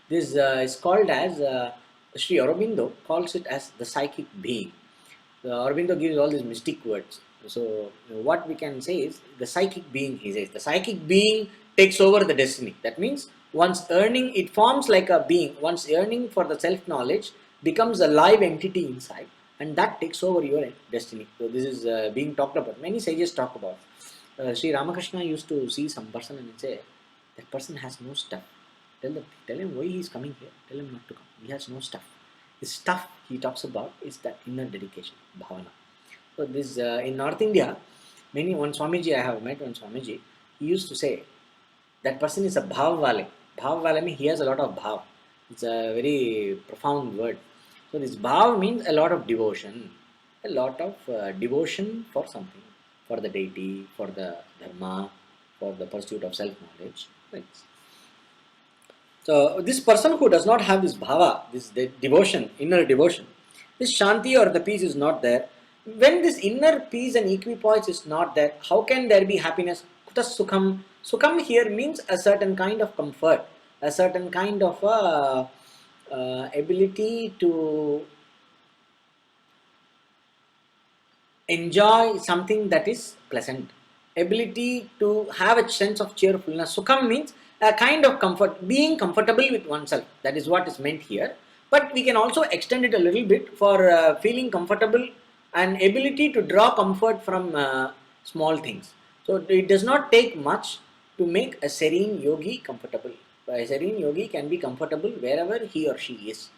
This is called as Sri Aurobindo calls it as the psychic being. Aurobindo gives all these mystic words. So what we can say is the psychic being. He says the psychic being takes over the destiny. That means once earning, it forms like a being. Once yearning for the self knowledge becomes a live entity inside, and that takes over your destiny. So this is being talked about. Many sages talk about. Sri Ramakrishna used to see some person and say, that person has no stuff. Tell him why he is coming here. Tell him not to come. He has no stuff. The stuff he talks about is that inner dedication, bhavana. So this in North India, one Swamiji I have met, one Swamiji, he used to say that person is a bhav vale. Bhav vale means he has a lot of bhav. It's a very profound word. So this bhav means a lot of devotion, a lot of devotion for something, for the deity, for the dharma, for the pursuit of self-knowledge. Right. So this person who does not have this bhava, this devotion, inner devotion, this shanti or the peace is not there. When this inner peace and equipoise is not there, how can there be happiness? Kutas sukham. Sukham here means a certain kind of comfort, a certain kind of ability to enjoy something that is pleasant, ability to have a sense of cheerfulness. Sukham means a kind of comfort, being comfortable with oneself. That is what is meant here. But we can also extend it a little bit for feeling comfortable and ability to draw comfort from small things. So it does not take much to make a serene yogi comfortable. A serene yogi can be comfortable wherever he or she is.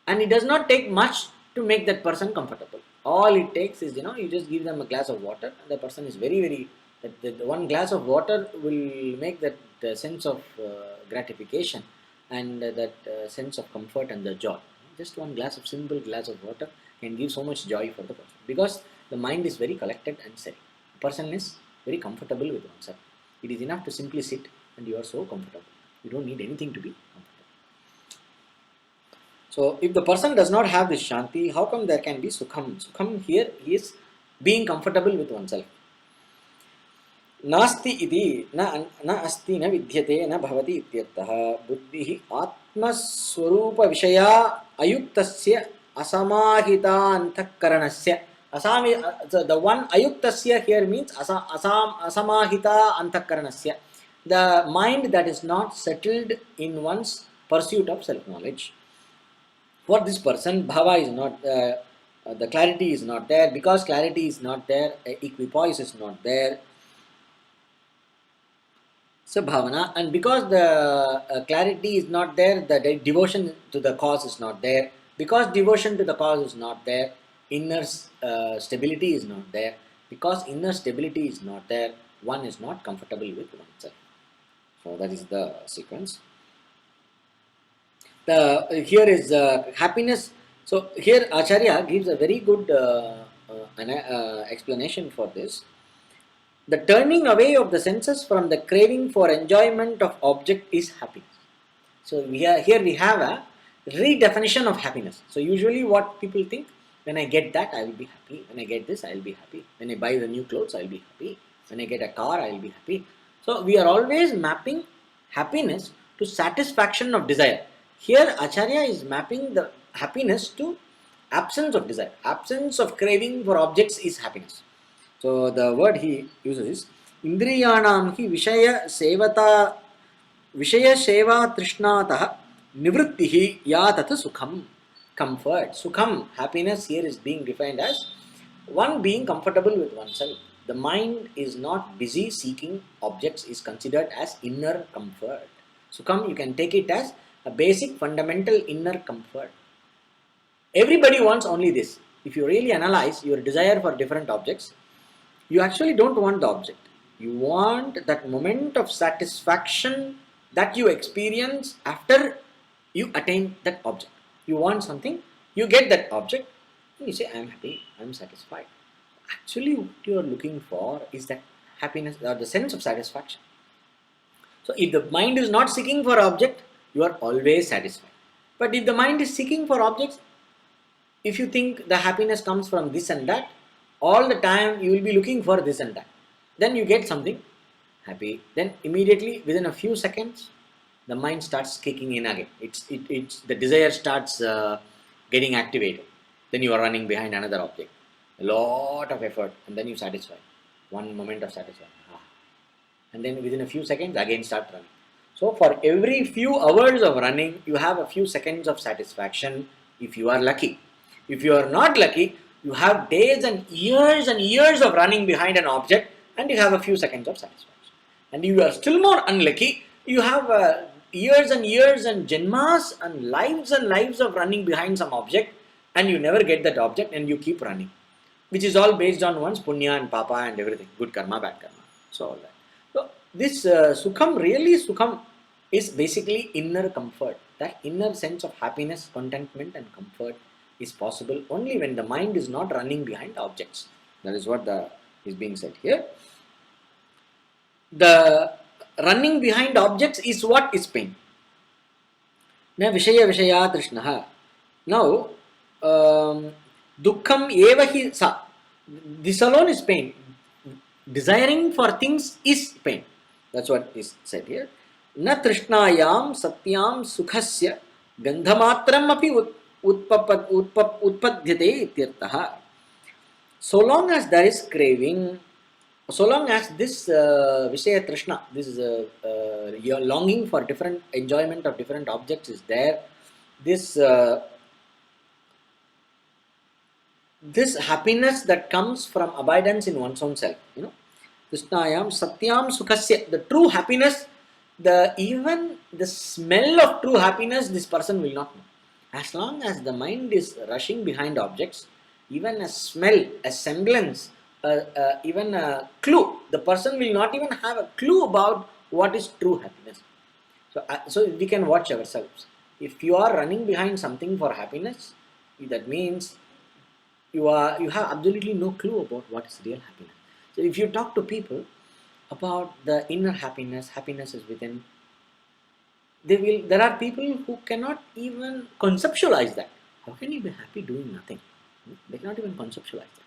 And it does not take much to make that person comfortable. All it takes is, you just give them a glass of water, and the person is the one glass of water will make that sense of gratification and that sense of comfort and the joy. Just one simple glass of water can give so much joy for the person, because the mind is very collected and serene. The person is very comfortable with oneself. It is enough to simply sit and you are so comfortable. You don't need anything to be comfortable. So if the person does not have this shanti, how come there can be sukham? Sukham here is being comfortable with oneself. नास्ति इति न अस्ति न विद्यते न भवति इत्यर्थः बुद्धिः आत्मस्वरूप विषया अयुक्तस्य असमाहितान्तःकरणस्य the one ayuktasya here means asamahita antakaranasya, the mind that is not settled in one's pursuit of self knowledge. For this person, bhava is not the clarity is not there. Because clarity is not there, equipoise is not there. So bhavana, and because the clarity is not there, the devotion to the cause is not there. Because devotion to the cause is not there, inner stability is not there. Because inner stability is not there, one is not comfortable with oneself. So that is the sequence. Here is happiness. So here Acharya gives a very good explanation for this. The turning away of the senses from the craving for enjoyment of object is happiness. So here we have a redefinition of happiness. So usually what people think, when I get that, I will be happy. When I get this, I will be happy. When I buy the new clothes, I will be happy. When I get a car, I will be happy. So we are always mapping happiness to satisfaction of desire. Here Acharya is mapping the happiness to absence of desire. Absence of craving for objects is happiness. So the word he uses is Indriyanam hi Vishaya Seva Trishnatah Nivrittihi Yatata Sukham. Comfort. Sukham, happiness here is being defined as one being comfortable with oneself. The mind is not busy seeking objects, is considered as inner comfort. Sukham, you can take it as a basic fundamental inner comfort. Everybody wants only this. If you really analyze your desire for different objects, you actually don't want the object. You want that moment of satisfaction that you experience after you attain that object. You want something, you get that object, And you say, I am happy, I am satisfied. Actually, what you are looking for is that happiness or the sense of satisfaction. So, if the mind is not seeking for object, you are always satisfied. But if the mind is seeking for objects, if you think the happiness comes from this and that, all the time you will be looking for this and that. Then you get something happy. Then immediately within a few seconds, the mind starts kicking in again. It's the desire starts getting activated. Then you are running behind another object. A lot of effort, and then you satisfy. One moment of satisfaction. And then within a few seconds, again start running. So for every few hours of running, you have a few seconds of satisfaction if you are lucky. If you are not lucky, you have days and years of running behind an object, and you have a few seconds of satisfaction. And you are still more unlucky, you have years and janmas and lives of running behind some object, and you never get that object, and you keep running, which is all based on one's punya and papa and everything, good karma, bad karma. So all that. So this sukham is basically inner comfort. That inner sense of happiness, contentment and comfort is possible only when the mind is not running behind objects. That is what is being said here. The running behind objects is what is pain. Na vishaya vishaya trishnaha. Now, dukkham eva hi sa. This alone is pain. Desiring for things is pain. That's what is said here. Na trishnayam satyam sukhasya gandhamatram api utpadhyate ityarthaha. So long as there is craving, so long as this Vishaya Trishna, this your longing for different enjoyment of different objects is there, this happiness that comes from abidance in one's own self, Krishnayam Satyam Sukhasya, the true happiness, even the smell of true happiness, this person will not know. As long as the mind is rushing behind objects, even a smell, a semblance, even a clue, the person will not even have a clue about what is true happiness. So we can watch ourselves. If you are running behind something for happiness, that means you have absolutely no clue about what is real happiness. So if you talk to people about the inner happiness is within, there are people who cannot even conceptualize that. How can you be happy doing nothing? They cannot even conceptualize that.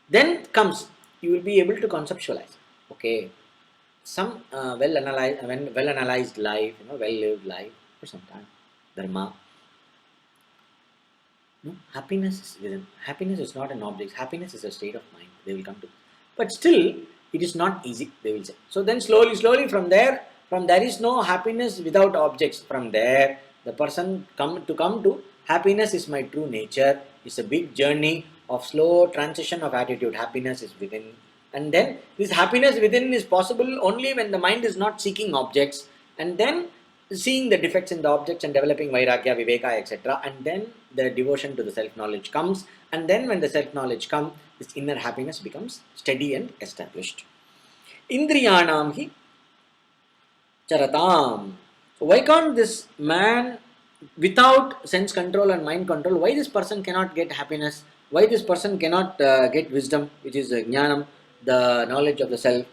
Then comes, you will be able to conceptualize. Okay, some well analyzed life, well lived life for some time. Dharma. No, happiness is within. Happiness is not an object. Happiness is a state of mind. They will come to. But still, it is not easy, they will say. So then slowly from there is no happiness without objects. From there, the person come to happiness is my true nature. It's a big journey of slow transition of attitude. Happiness is within. And then this happiness within is possible only when the mind is not seeking objects. And then seeing the defects in the objects and developing vairagya, viveka, etc. And then the devotion to the self-knowledge comes. And then when the self-knowledge comes, this inner happiness becomes steady and established. Indriyanam hi charatam. So why can't this man, without sense control and mind control, why this person cannot get happiness? Why this person cannot get wisdom, which is jnanam, the knowledge of the self?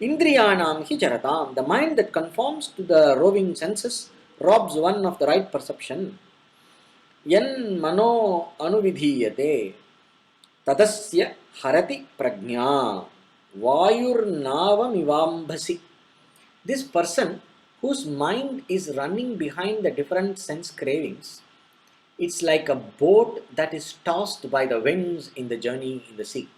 Indriyanam hi charatam. The mind that conforms to the roving senses robs one of the right perception. Yan mano anuvidhiyate tadasya harati prajna vayur navam ivambhasi. This person whose mind is running behind the different sense cravings, it's like a boat that is tossed by the winds in the journey in the sea.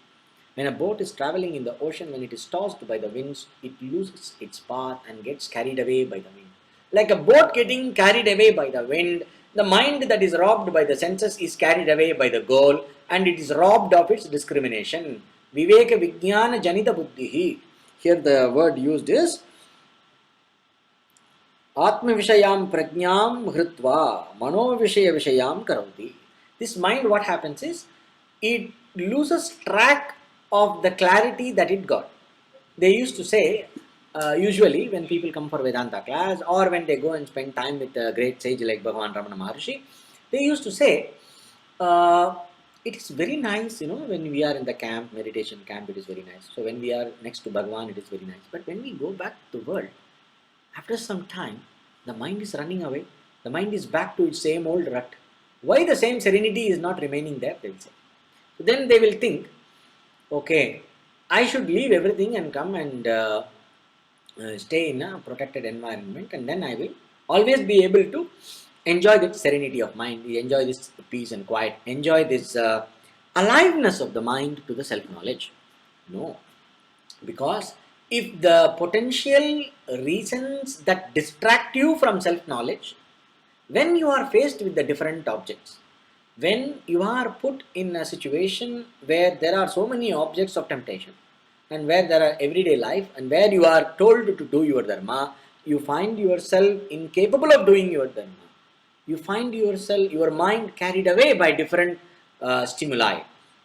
When a boat is traveling in the ocean, when it is tossed by the winds, it loses its path and gets carried away by the wind. Like a boat getting carried away by the wind, the mind that is robbed by the senses is carried away by the goal, and it is robbed of its discrimination. Viveka Vijnana Janita Buddhihi. Here the word used is Atma Vishayam Prajnam Hritva Mano Vishaya Vishayam Karoti. This mind, what happens is, it loses track of the clarity that it got. They used to say, usually when people come for Vedanta class or when they go and spend time with a great sage like Bhagavan Ramana Maharshi, they used to say, It is very nice, when we are in the camp, meditation camp, it is very nice. So when we are next to Bhagwan, it is very nice. But when we go back to the world, after some time, the mind is running away. The mind is back to its same old rut. Why the same serenity is not remaining there, they will say. So then they will think, okay, I should leave everything and come and stay in a protected environment, and then I will always be able to enjoy that serenity of mind, enjoy this peace and quiet, enjoy this aliveness of the mind to the self-knowledge. No, because if the potential reasons that distract you from self-knowledge, when you are faced with the different objects, when you are put in a situation where there are so many objects of temptation, and where there are everyday life, and where you are told to do your dharma, you find yourself incapable of doing your dharma. You find yourself, your mind carried away by different stimuli.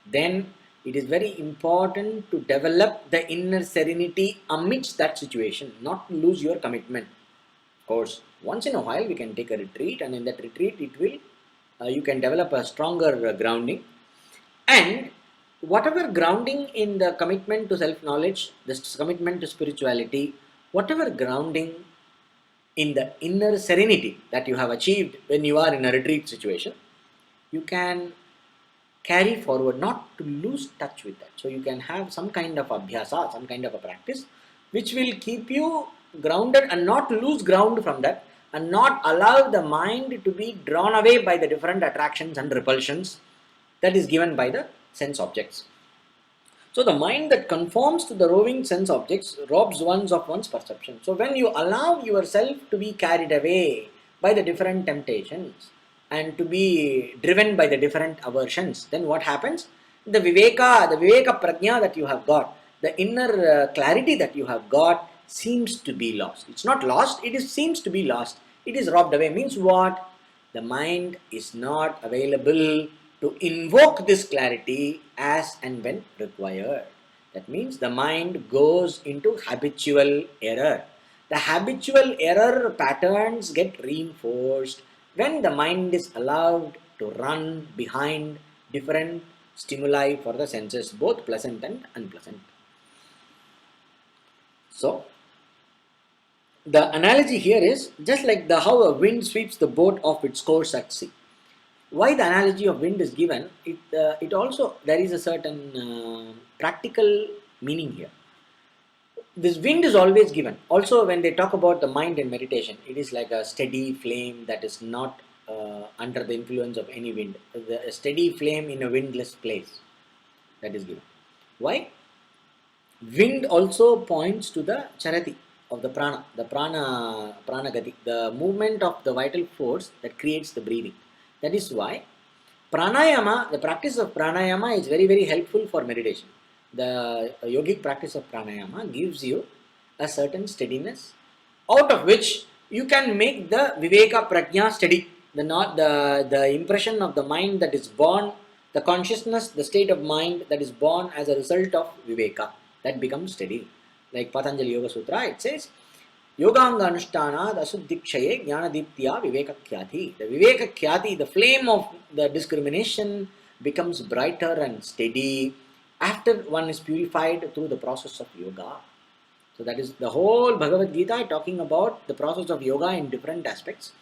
Then it is very important to develop the inner serenity amidst that situation, not to lose your commitment. Of course, once in a while we can take a retreat, and in that retreat it will you can develop a stronger grounding, and whatever grounding in the commitment to self knowledge, this commitment to spirituality, whatever grounding in the inner serenity that you have achieved when you are in a retreat situation, you can carry forward, not to lose touch with that. So you can have some kind of abhyasa, some kind of a practice which will keep you grounded and not lose ground from that, and not allow the mind to be drawn away by the different attractions and repulsions that is given by the sense objects. So the mind that conforms to the roving sense objects robs one of one's perception. So when you allow yourself to be carried away by the different temptations and to be driven by the different aversions, then what happens? The viveka prajna that you have got, the inner clarity that you have got seems to be lost. It's not lost, seems to be lost. It is robbed away. Means what? The mind is not available to invoke this clarity as and when required. That means the mind goes into habitual error. The habitual error patterns get reinforced when the mind is allowed to run behind different stimuli for the senses, both pleasant and unpleasant. So, the analogy here is just like how a wind sweeps the boat off its course at sea. Why the analogy of wind is given, it also, there is a certain practical meaning here. This wind is always given. Also, when they talk about the mind and meditation, it is like a steady flame that is not under the influence of any wind. A steady flame in a windless place, that is given. Why? Wind also points to the charati of the prana gati, the movement of the vital force that creates the breathing. That is why pranayama, the practice of pranayama is very, very helpful for meditation. The yogic practice of pranayama gives you a certain steadiness, out of which you can make the viveka prajna steady. The impression of the mind that is born, the consciousness, the state of mind that is born as a result of viveka, that becomes steady. Like Patanjali Yoga Sutra, it says, Yoganga Anushtana Asuddhikshaye Jnanadiptya Viveka Khyati. The Viveka Khyati, the flame of the discrimination, becomes brighter and steady after one is purified through the process of yoga. So that is the whole Bhagavad Gita talking about the process of yoga in different aspects.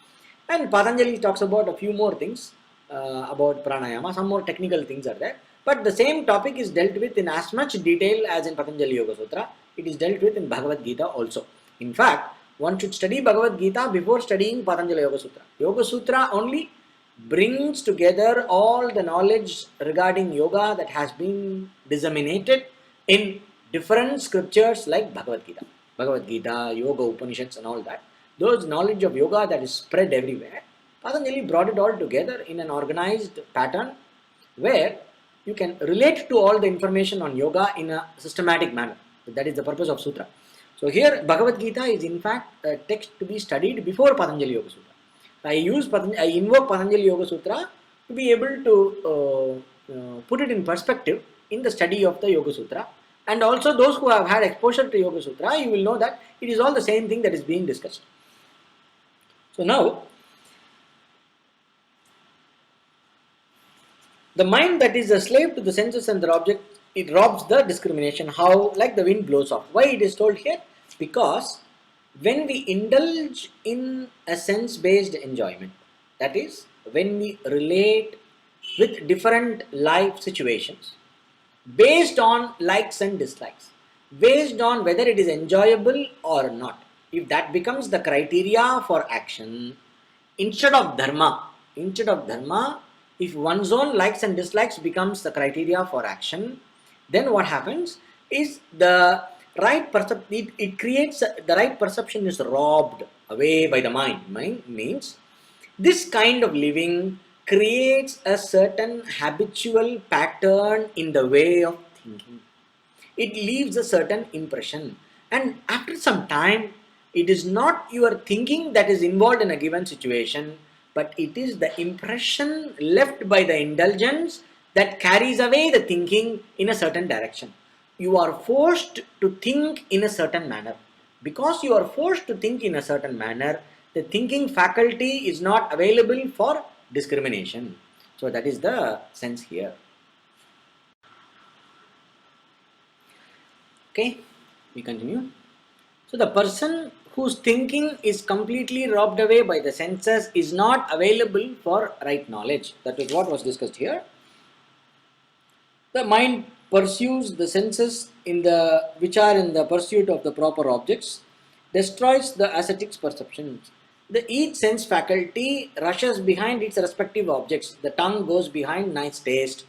And Patanjali talks about a few more things about pranayama, some more technical things are there. But the same topic is dealt with in as much detail as in Patanjali Yoga Sutra. It is dealt with in Bhagavad Gita also. In fact, one should study Bhagavad Gita before studying Patanjali Yoga Sutra. Yoga Sutra only brings together all the knowledge regarding yoga that has been disseminated in different scriptures like Bhagavad Gita, Yoga Upanishads and all that. Those knowledge of yoga that is spread everywhere, Patanjali brought it all together in an organized pattern where you can relate to all the information on yoga in a systematic manner. That is the purpose of sutra. So here Bhagavad Gita is in fact a text to be studied before Patanjali Yoga Sutra. I invoke Patanjali Yoga Sutra to be able to put it in perspective in the study of the Yoga Sutra. And also those who have had exposure to Yoga Sutra, you will know that it is all the same thing that is being discussed. So now, The mind that is a slave to the senses and the object, it robs the discrimination. How? Like the wind blows off. Why it is told here? Because when we indulge in a sense-based enjoyment, that is, when we relate with different life situations, based on likes and dislikes, based on whether it is enjoyable or not, if that becomes the criteria for action, instead of dharma, if one's own likes and dislikes becomes the criteria for action, then what happens is the it creates the right perception is robbed away by the mind means this kind of living creates a certain habitual pattern in the way of thinking. It leaves a certain impression, and after some time, it is not your thinking that is involved in a given situation, but it is the impression left by the indulgence that carries away the thinking in a certain direction. You are forced to think in a certain manner. Because you are forced to think in a certain manner, the thinking faculty is not available for discrimination. So that is the sense here. Okay, we continue. So the person whose thinking is completely robbed away by the senses is not available for right knowledge. That is what was discussed here. The mind pursues the senses which are in the pursuit of the proper objects, destroys the ascetic's perceptions. Each sense faculty rushes behind its respective objects. The tongue goes behind nice taste.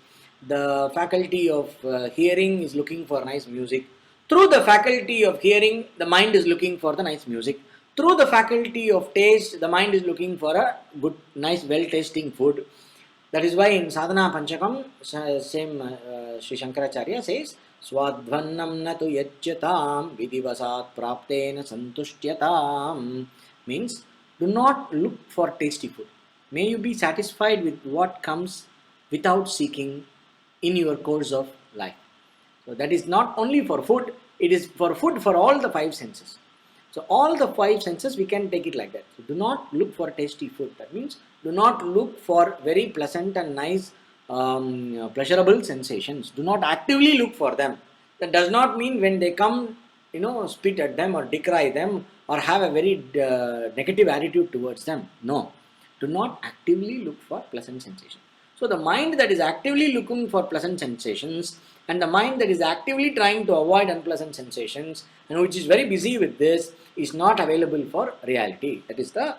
The faculty of hearing is looking for nice music. Through the faculty of hearing, the mind is looking for the nice music. Through the faculty of taste, the mind is looking for a good, nice, well-tasting food. That is why in Sadhana Panchakam, same Sri Shankaracharya says, Swadhvannam natu yajyatam vidivasat praptena santushtyatam. Means, do not look for tasty food. May you be satisfied with what comes without seeking in your course of life. So that is not only for food, it is for food for all the five senses. So all the five senses we can take it like that. So do not look for tasty food. That means do not look for very pleasant and nice pleasurable sensations. Do not actively look for them. That does not mean when they come, spit at them or decry them or have a very negative attitude towards them. No, do not actively look for pleasant sensations. So the mind that is actively looking for pleasant sensations and the mind that is actively trying to avoid unpleasant sensations and which is very busy with this is not available for reality. That is the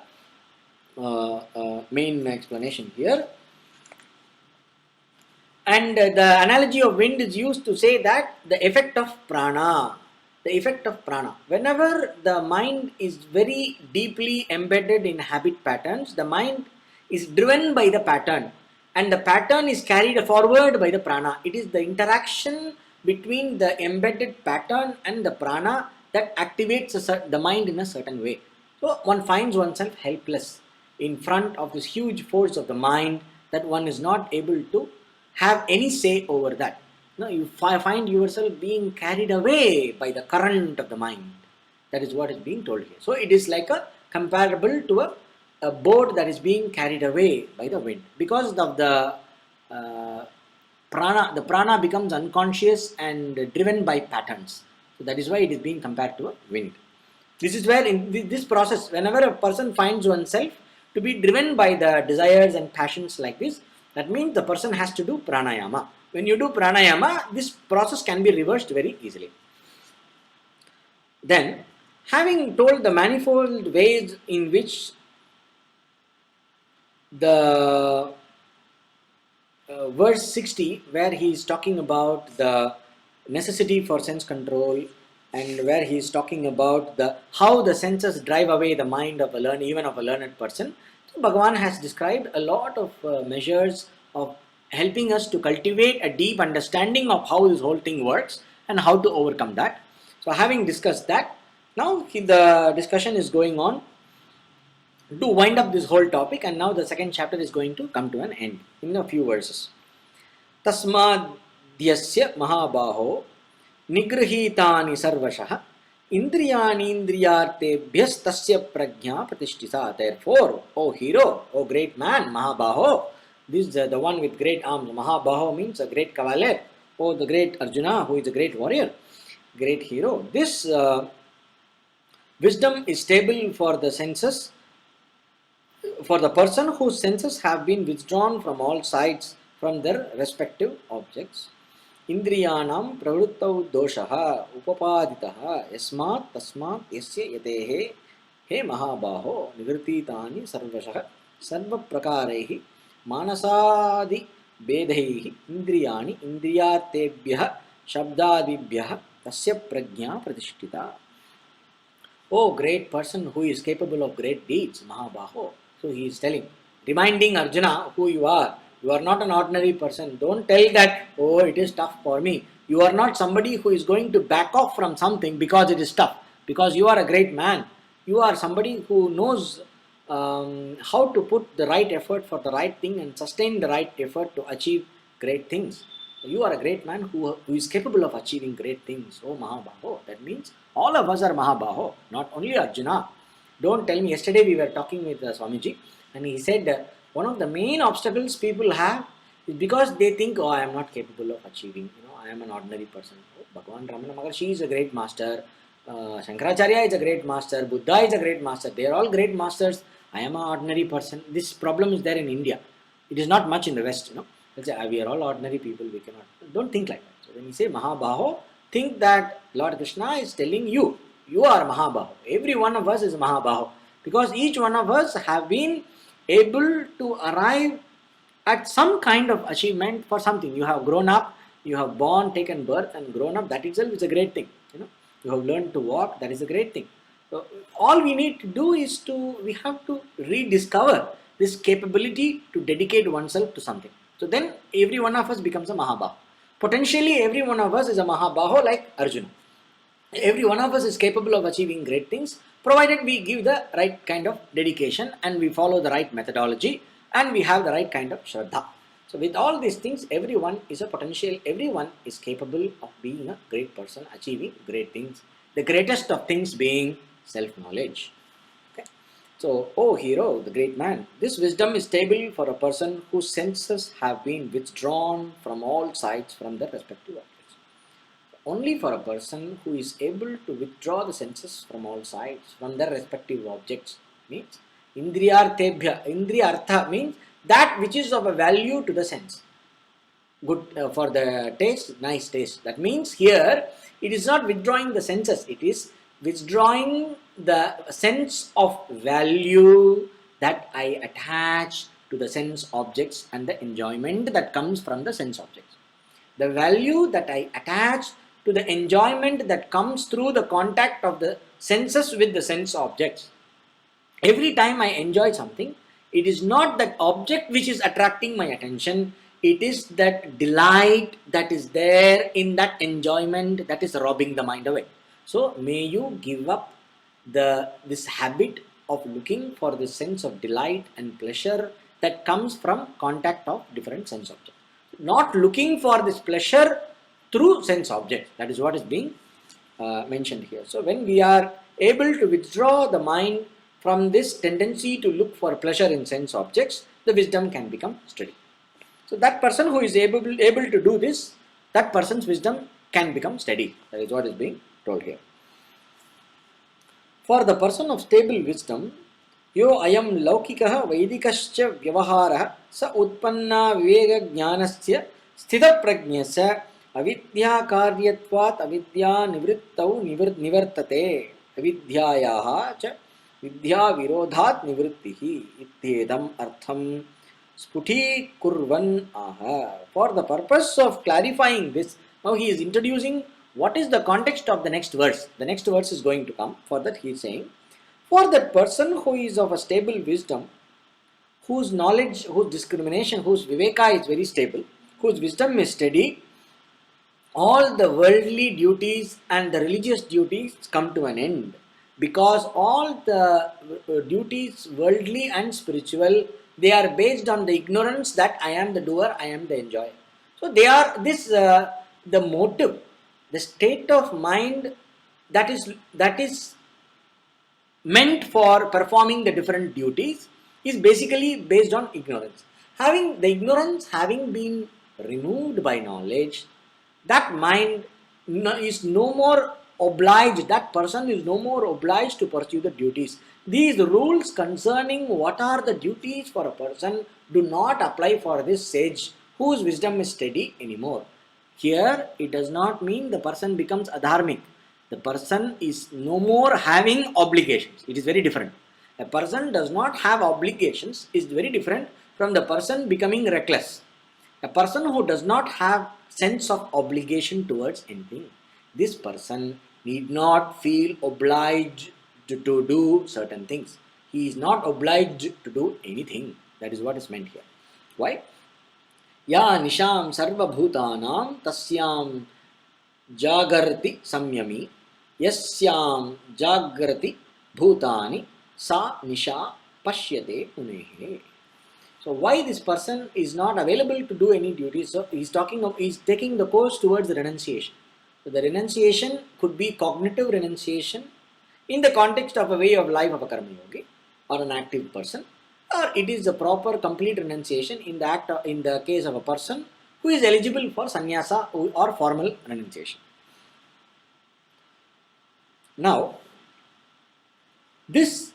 main explanation here. And the analogy of wind is used to say that the effect of prana, whenever the mind is very deeply embedded in habit patterns, the mind is driven by the pattern and the pattern is carried forward by the prana. It is the interaction between the embedded pattern and the prana that activates the mind in a certain way. So one finds oneself helpless in front of this huge force of the mind that one is not able to have any say over that. No, you find yourself being carried away by the current of the mind. That is what is being told here. So it is like a comparable to a boat that is being carried away by the wind. Because of the prana becomes unconscious and driven by patterns. So that is why it is being compared to a wind. This is where in this process, whenever a person finds oneself to be driven by the desires and passions like this, that means the person has to do pranayama. When you do pranayama, this process can be reversed very easily. Then, having told the manifold ways in which the verse 60, where he is talking about the necessity for sense control and where he is talking about how the senses drive away the mind of even of a learned person. So Bhagavan has described a lot of measures of helping us to cultivate a deep understanding of how this whole thing works and how to overcome that. So having discussed that, now the discussion is going on to wind up this whole topic, and now the second chapter is going to come to an end in a few verses. Tasmadyasya mahabaho nigrihitani sarvashah indriyanindriyartebhyas tasya prajna pratishtisa. Therefore, O hero, O great man, Mahabaho, This the one with great arms. Mahabaho means a great cavalier, or the great Arjuna, who is a great warrior, great hero. This wisdom is stable for the senses, for the person whose senses have been withdrawn from all sides from their respective objects. Indriyanam pravruttau doshaha upapaditaha yasmat tasmat yasya yatehe he mahabaho nivrititani sarvashah sarva prakarehi manasadi bedhaihi indriyani indriyartebhyah shabdadibhyah tasya prajna pratishtita. Oh, great person who is capable of great deeds, Mahabaho. So he is telling, reminding Arjuna who you are. You are not an ordinary person. Don't tell that, oh, it is tough for me. You are not somebody who is going to back off from something because it is tough. Because you are a great man. You are somebody who knows how to put the right effort for the right thing and sustain the right effort to achieve great things. You are a great man who is capable of achieving great things. Oh, Mahabaho. That means all of us are Mahabaho, not only Arjuna. Don't tell me. Yesterday we were talking with Swamiji, and he said one of the main obstacles people have is because they think, oh, I am not capable of achieving. I am an ordinary person. Oh, Bhagavan Ramana Maharshi is a great master. Shankaracharya is a great master. Buddha is a great master. They are all great masters. I am an ordinary person. This problem is there in India. It is not much in the West. They'll say, we are all ordinary people. We cannot. Don't think like that. So when you say Mahabaho, think that Lord Krishna is telling you, you are Mahabaho. Every one of us is Mahabaho. Because each one of us have been able to arrive at some kind of achievement for something. You have grown up, you have born, taken birth and grown up. That itself is a great thing. You have learned to walk. That is a great thing. So all we need to do is we have to rediscover this capability to dedicate oneself to something. So then every one of us becomes a Mahabaho. Potentially every one of us is a Mahabaho like Arjuna. Every one of us is capable of achieving great things, provided we give the right kind of dedication and we follow the right methodology and we have the right kind of Shraddha. So with all these things, everyone is a potential, everyone is capable of being a great person, achieving great things. The greatest of things being self-knowledge. Okay. So, oh hero, the great man, this wisdom is stable for a person whose senses have been withdrawn from all sides from their respective objects. Only for a person who is able to withdraw the senses from all sides from their respective objects means indriyartebhya. Indriyartha means that which is of a value to the sense. Good for the taste, nice taste. That means here it is not withdrawing the senses, it is withdrawing the sense of value that I attach to the sense objects and the enjoyment that comes from the sense objects. The value that I attach to the enjoyment that comes through the contact of the senses with the sense objects. Every time I enjoy something, it is not that object which is attracting my attention, it is that delight that is there in that enjoyment that is robbing the mind away. So may you give up this habit of looking for the sense of delight and pleasure that comes from contact of different sense objects. Not looking for this pleasure through sense objects. That is what is being mentioned here. So when we are able to withdraw the mind from this tendency to look for pleasure in sense objects, the wisdom can become steady. So that person who is able to do this, that person's wisdom can become steady. That is what is being told here. For the person of stable wisdom, यो अयं लौकिकः वैदिकश्च व्यवहारः स उत्पन्ना विवेकज्ञानस्य स्थितप्रज्ञस्य अविद्याकार्यत्वात् अविद्यानिवृत्तौ निवर्तते अविद्यायाः च विद्याविरोधात् निवृत्तिः इत्येदम् अर्थं स्फुटीकुर्वन् आह. For the purpose of clarifying this, now he is introducing what is the context of the next verse. The next verse is going to come. For that he is saying, for that person who is of a stable wisdom, whose knowledge, whose discrimination, whose viveka is very stable, whose wisdom is steady, all the worldly duties and the religious duties come to an end, because all the duties, worldly and spiritual, they are based on the ignorance that I am the doer, I am the enjoyer. So they are this the motive, the state of mind that is meant for performing the different duties is basically based on ignorance. Having the ignorance having been removed by knowledge, that mind is no more obliged, that person is no more obliged to pursue the duties. These rules concerning what are the duties for a person do not apply for this sage whose wisdom is steady anymore. Here, it does not mean the person becomes adharmic. The person is no more having obligations. It is very different. A person does not have obligations is very different from the person becoming reckless. A person who does not have sense of obligation towards anything, this person need not feel obliged to do certain things. He is not obliged to do anything. That is what is meant here. Why? Ya nisham sarvabhutanam tasyam jagarti samyami yasyam jagrati bhutani sa nisha pashyate punehe. So why this person is not available to do any duties? So he's taking the course towards the renunciation. So the renunciation could be cognitive renunciation in the context of a way of life of a karma yogi or an active person, or it is a proper complete renunciation in the case of a person who is eligible for sannyasa or formal renunciation. Now, this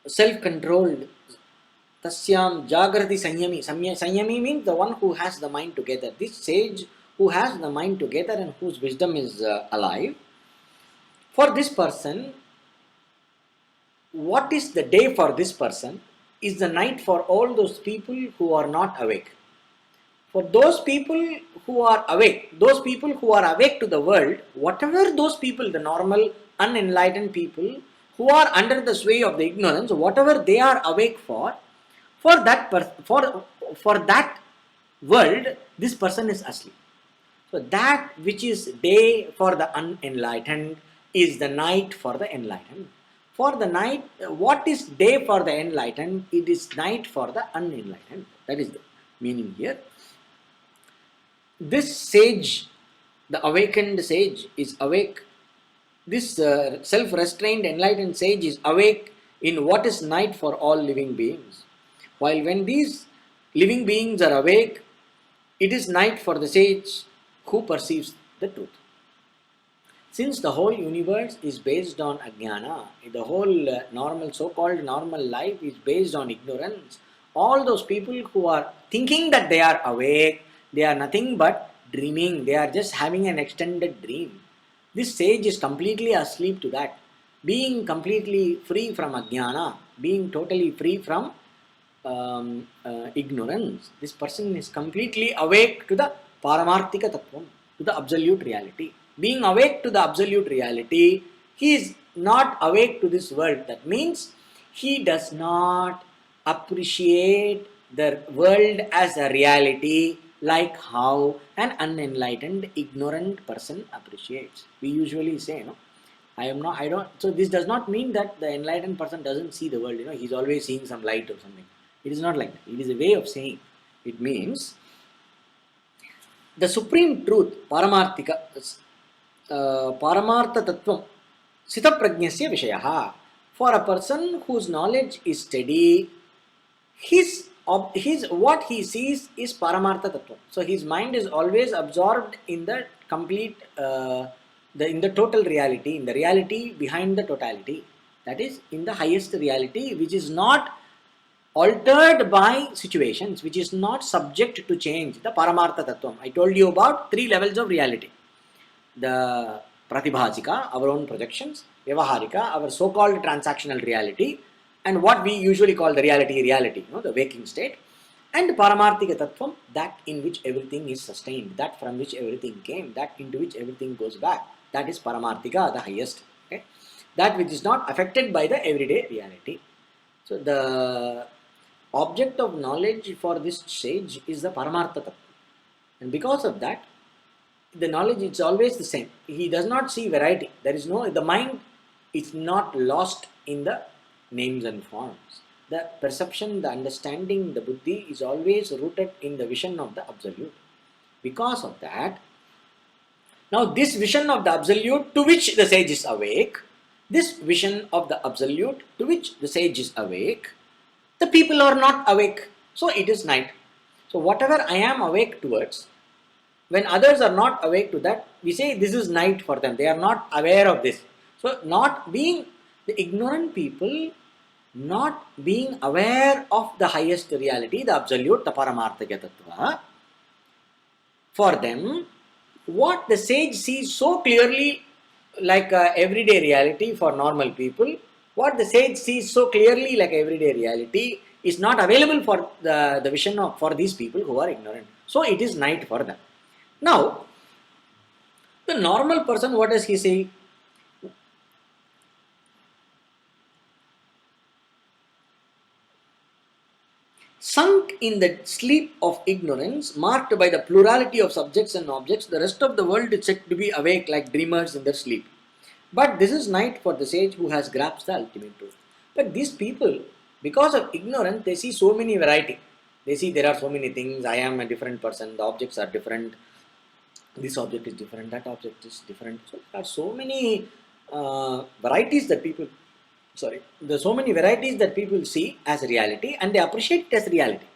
self-controlled tasyam jagrati sanyami. Sanyami means the one who has the mind together. This sage who has the mind together and whose wisdom is alive. For this person, what is the day for this person is the night for all those people who are not awake. For those people who are awake to the world, whatever those people, the normal unenlightened people who are under the sway of the ignorance, whatever they are awake for that world, this person is asleep. So that which is day for the unenlightened is the night for the enlightened. For the night, what is day for the enlightened? It is night for the unenlightened. That is the meaning here. This sage, the awakened sage, is awake. This self-restrained enlightened sage is awake in what is night for all living beings. While when these living beings are awake, it is night for the sage who perceives the truth. Since the whole universe is based on ajnana, the whole so-called normal life is based on ignorance, all those people who are thinking that they are awake, they are nothing but dreaming, they are just having an extended dream. This sage is completely asleep to that. Being completely free from ajnana, being totally free from ignorance, this person is completely awake to the paramarthika tattvam, to the absolute reality. Being awake to the absolute reality, he is not awake to this world. That means he does not appreciate the world as a reality like how an unenlightened, ignorant person appreciates. We usually say, no, I don't. So this does not mean that the enlightened person doesn't see the world. He's always seeing some light or something. It is not like that. It is a way of saying. It means the supreme truth, paramarthika, paramartha tattvam, sita prajnasya vishayaha. For a person whose knowledge is steady, his what he sees is paramartha tattva. So his mind is always absorbed in the complete, in the total reality, in the reality behind the totality. That is, in the highest reality, which is not altered by situations, which is not subject to change, the paramartha tattvam. I told you about 3 levels of reality. The pratibhasika, our own projections; vyavaharika, our so-called transactional reality; and what we usually call the reality, the waking state; and paramarthika tattvam, that in which everything is sustained, that from which everything came, that into which everything goes back. That is paramarthika, the highest. Okay? That which is not affected by the everyday reality. So the object of knowledge for this sage is the paramartha tattva. And because of that, the knowledge is always the same. He does not see variety. The mind is not lost in the names and forms. The perception, the understanding, the buddhi is always rooted in the vision of the absolute. Because of that, now this vision of the absolute to which the sage is awake, this vision of the absolute to which the sage is awake, the people are not awake. So it is night. So whatever I am awake towards, when others are not awake to that, we say this is night for them. They are not aware of this. So not being the ignorant people, not being aware of the highest reality, the absolute, the paramarthika tattva, for them, what the sage sees so clearly like everyday reality for normal people, what the sage sees so clearly like everyday reality is not available for the vision of for these people who are ignorant. So it is night for them. Now, the normal person, what does he say? Sunk in the sleep of ignorance, marked by the plurality of subjects and objects, the rest of the world is said to be awake like dreamers in their sleep. But this is night for the sage who has grasped the ultimate truth. But these people, because of ignorance, they see so many variety. They see there are so many things. I am a different person. The objects are different. This object is different. That object is different. So there are so many varieties that people. Sorry, there are so many varieties that people see as reality, and they appreciate it as reality.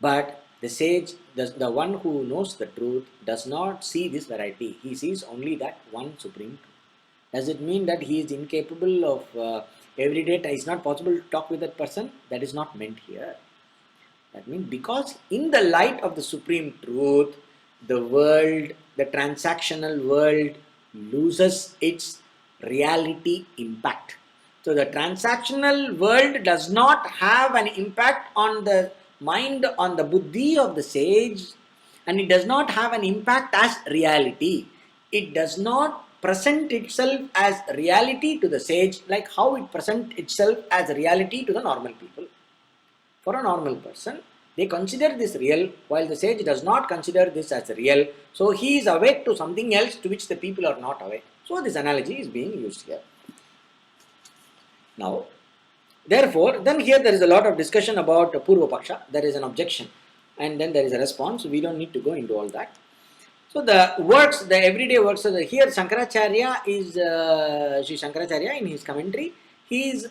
But the sage, the one who knows the truth, does not see this variety. He sees only that one supreme truth. Does it mean that he is incapable of every day? It's not possible to talk with that person? That is not meant here. That means because in the light of the supreme truth, the world, the transactional world loses its reality impact. So the transactional world does not have an impact on the mind, on the buddhi of the sage, and it does not have an impact as reality. It does not present itself as reality to the sage like how it presents itself as reality to the normal people. For a normal person, they consider this real, while the sage does not consider this as real. So he is awake to something else to which the people are not awake. So this analogy is being used here. Now, therefore, then here there is a lot of discussion about Purva Paksha. There is an objection, and then there is a response. We don't need to go into all that. So the works, the everyday works, so here Shankaracharya is, Sri Shankaracharya in his commentary, he is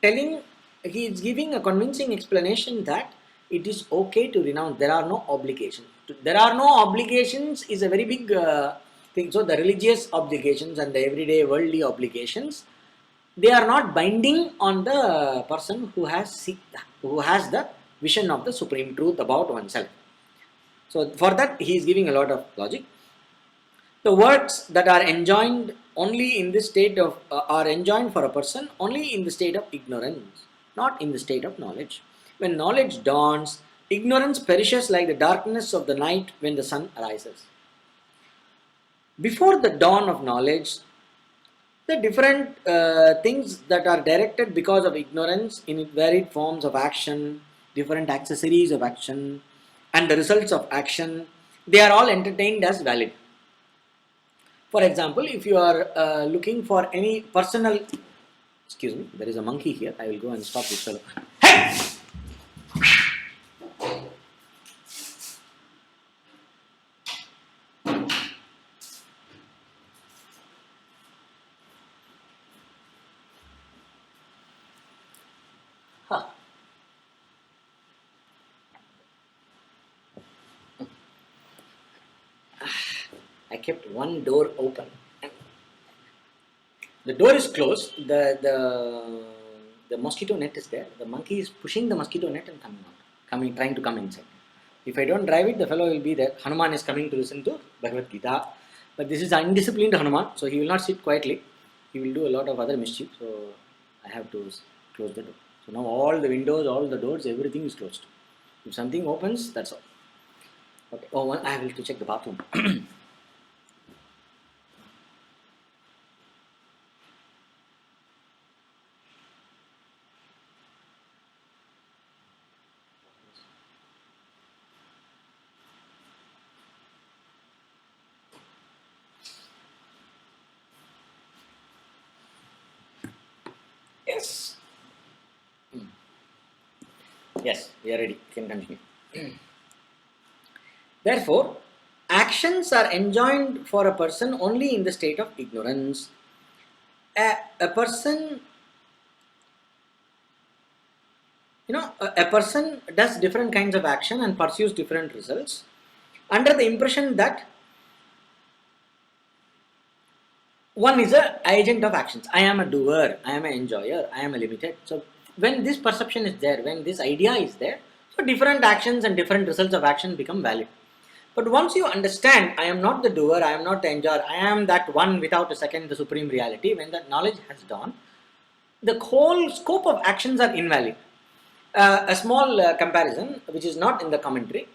telling, he is giving a convincing explanation that it is okay to renounce. There are no obligations. There are no obligations is a very big thing. So the religious obligations and the everyday worldly obligations, they are not binding on the person who has the vision of the supreme truth about oneself. So for that he is giving a lot of logic. The works that are enjoined only in this state of are enjoined for a person only in the state of ignorance, not in the state of knowledge. When knowledge dawns, ignorance perishes like the darkness of the night when the sun rises. Before the dawn of knowledge, the different things that are directed because of ignorance in varied forms of action, different accessories of action, and the results of action, they are all entertained as valid. For example, if you are looking for any personal, excuse me, there is a monkey here. I will go and stop this fellow. Hey! Huh. I kept one door open. The door is closed. The mosquito net is there. The monkey is pushing the mosquito net and coming out, trying to come inside. If I don't drive it, the fellow will be there. Hanuman is coming to listen to Bhagavad Gita, but this is undisciplined Hanuman, so he will not sit quietly. He will do a lot of other mischief. So I have to close the door. So now all the windows, all the doors, everything is closed. If something opens, that's all. Okay. Oh, I have to check the bathroom. Yes. Yes, we are ready. You can continue. Therefore, actions are enjoined for a person only in the state of ignorance. A person A person does different kinds of action and pursues different results under the impression that one is a agent of actions. I am a doer, I am an enjoyer, I am a limited. So when this perception is there, when this idea is there, so different actions and different results of action become valid. But once you understand, I am not the doer, I am not the enjoyer, I am that one without a second, the supreme reality, when that knowledge has dawned, the whole scope of actions are invalid. A small comparison, which is not in the commentary,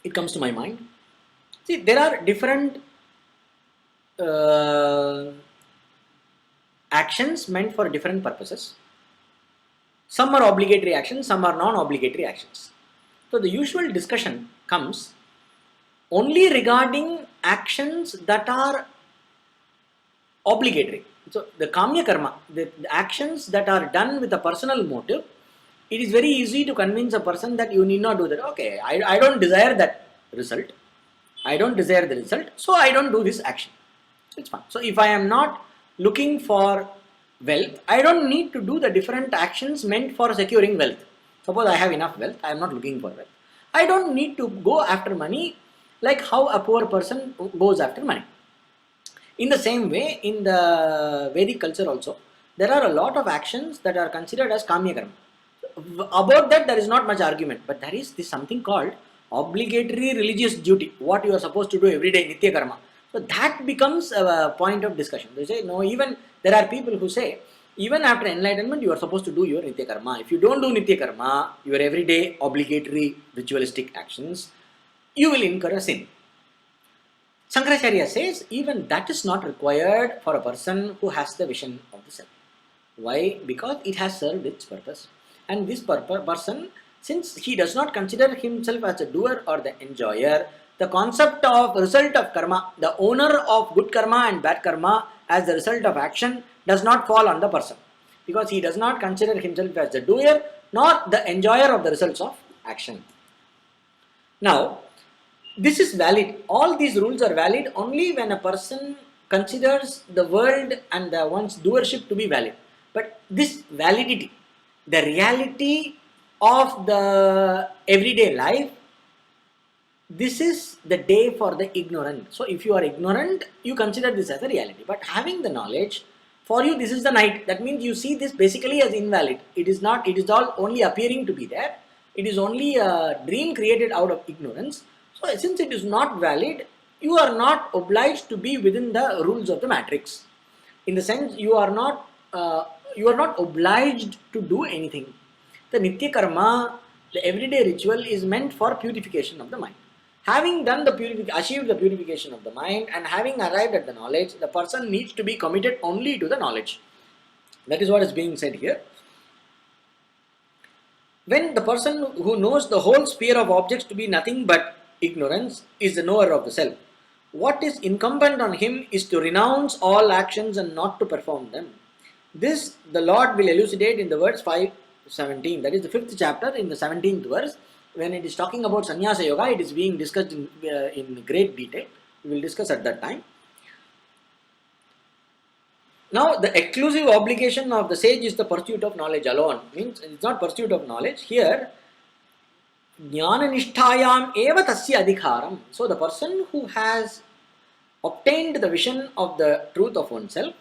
it comes to my mind. See, there are different uh, actions meant for different purposes. Some are obligatory actions, some are non-obligatory actions. So the usual discussion comes only regarding actions that are obligatory. So the kamya karma, the actions that are done with a personal motive, it is very easy to convince a person that you need not do that. Okay, I don't desire that result. I don't desire the result, so I don't do this action. So it's fine. So if I am not looking for wealth, I don't need to do the different actions meant for securing wealth. Suppose I have enough wealth, I am not looking for wealth. I don't need to go after money like how a poor person goes after money. In the same way, in the Vedic culture also, there are a lot of actions that are considered as kamya karma. About that, there is not much argument, but there is this something called obligatory religious duty, what you are supposed to do every day, nitya karma. So that becomes a point of discussion. They say, no, even there are people who say, even after enlightenment, you are supposed to do your nitya karma. If you don't do nitya karma, your everyday obligatory ritualistic actions, you will incur a sin. Shankaracharya says even that is not required for a person who has the vision of the self. Why? Because it has served its purpose. And this person, since he does not consider himself as a doer or the enjoyer, the concept of result of karma, the owner of good karma and bad karma as the result of action does not fall on the person. Because he does not consider himself as the doer nor the enjoyer of the results of action. Now, this is valid. All these rules are valid only when a person considers the world and the one's doership to be valid. But this validity, the reality of the everyday life, this is the day for the ignorant. So if you are ignorant, you consider this as a reality. But having the knowledge, for you this is the night. That means you see this basically as invalid. It is not, it is all only appearing to be there. It is only a dream created out of ignorance. So since it is not valid, you are not obliged to be within the rules of the matrix. In the sense, you are not obliged to do anything. The nitya karma, the everyday ritual, is meant for purification of the mind. Having done achieved the purification of the mind and having arrived at the knowledge, the person needs to be committed only to the knowledge. That is what is being said here. When the person who knows the whole sphere of objects to be nothing but ignorance is the knower of the self, what is incumbent on him is to renounce all actions and not to perform them. This the Lord will elucidate in the verse 5:17. That is the 5th chapter in the 17th verse. When it is talking about sannyasa yoga, it is being discussed in great detail. We will discuss at that time. Now, the exclusive obligation of the sage is the pursuit of knowledge alone. Means it is not pursuit of knowledge. Here, jnana nishtayam eva tasya adhikaram. So, the person who has obtained the vision of the truth of oneself,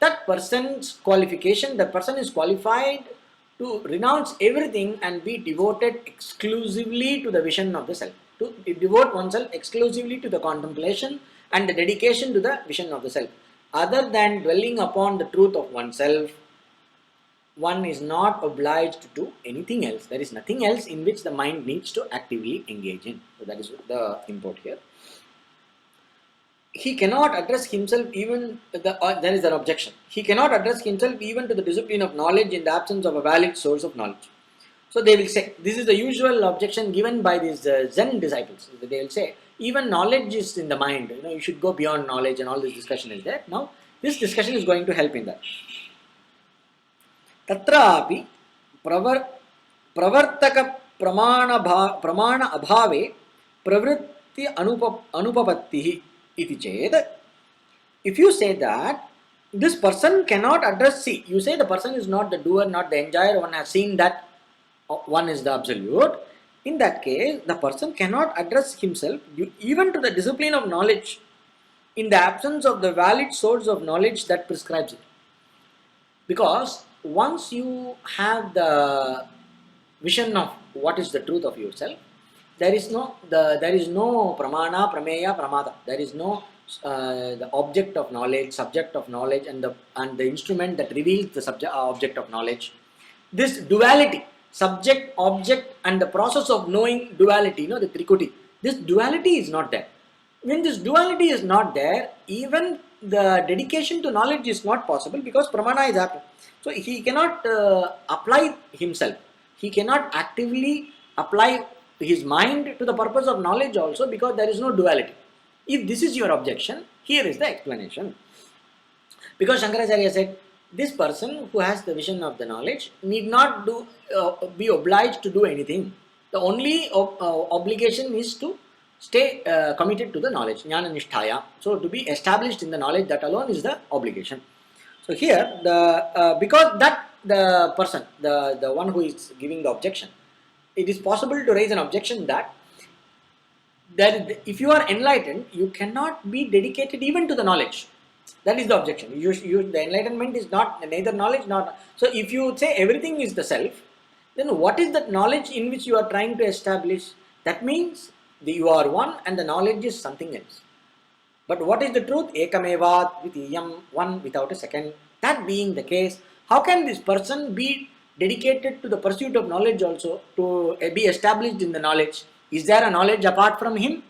that person's qualification, that person is qualified to renounce everything and be devoted exclusively to the vision of the self. To devote oneself exclusively to the contemplation and the dedication to the vision of the self. Other than dwelling upon the truth of oneself, one is not obliged to do anything else. There is nothing else in which the mind needs to actively engage in. So that is the import here. He cannot address himself even, there is an objection. He cannot address himself even to the discipline of knowledge in the absence of a valid source of knowledge. So they will say, this is the usual objection given by these Zen disciples. They will say, even knowledge is in the mind. You should go beyond knowledge, and all this discussion is there. Now, this discussion is going to help in that. Tatrapi pravartaka pramana abhave pravritti anupapattihi iti ched. If you say that this person cannot address, see, you say the person is not the doer, not the enjoyer, one has seen that one is the absolute, in that case, the person cannot address himself even to the discipline of knowledge in the absence of the valid source of knowledge that prescribes it. Because once you have the vision of what is the truth of yourself, there is no pramana, prameya, pramada. There is no the object of knowledge, subject of knowledge, and the instrument that reveals the subject object of knowledge. This duality, subject, object, and the process of knowing duality, the trikuti. This duality is not there. When this duality is not there, even the dedication to knowledge is not possible because pramana is happening. So he cannot apply himself. He cannot actively apply his mind to the purpose of knowledge also because there is no duality. If this is your objection, here is the explanation. Because Shankaracharya said, this person who has the vision of the knowledge need not be obliged to do anything. The only obligation is to stay committed to the knowledge, jnana nisthaya. So to be established in the knowledge, that alone is the obligation. So here, because that the person, the one who is giving the objection, it is possible to raise an objection that if you are enlightened, you cannot be dedicated even to the knowledge. That is the objection. The enlightenment is not neither knowledge nor. So if you say everything is the self, then what is that knowledge in which you are trying to establish? That means you are one and the knowledge is something else. But what is the truth? Ekamevat vitiyam, one without a second. That being the case, how can this person be dedicated to the pursuit of knowledge also, to be established in the knowledge? Is there a knowledge apart from him?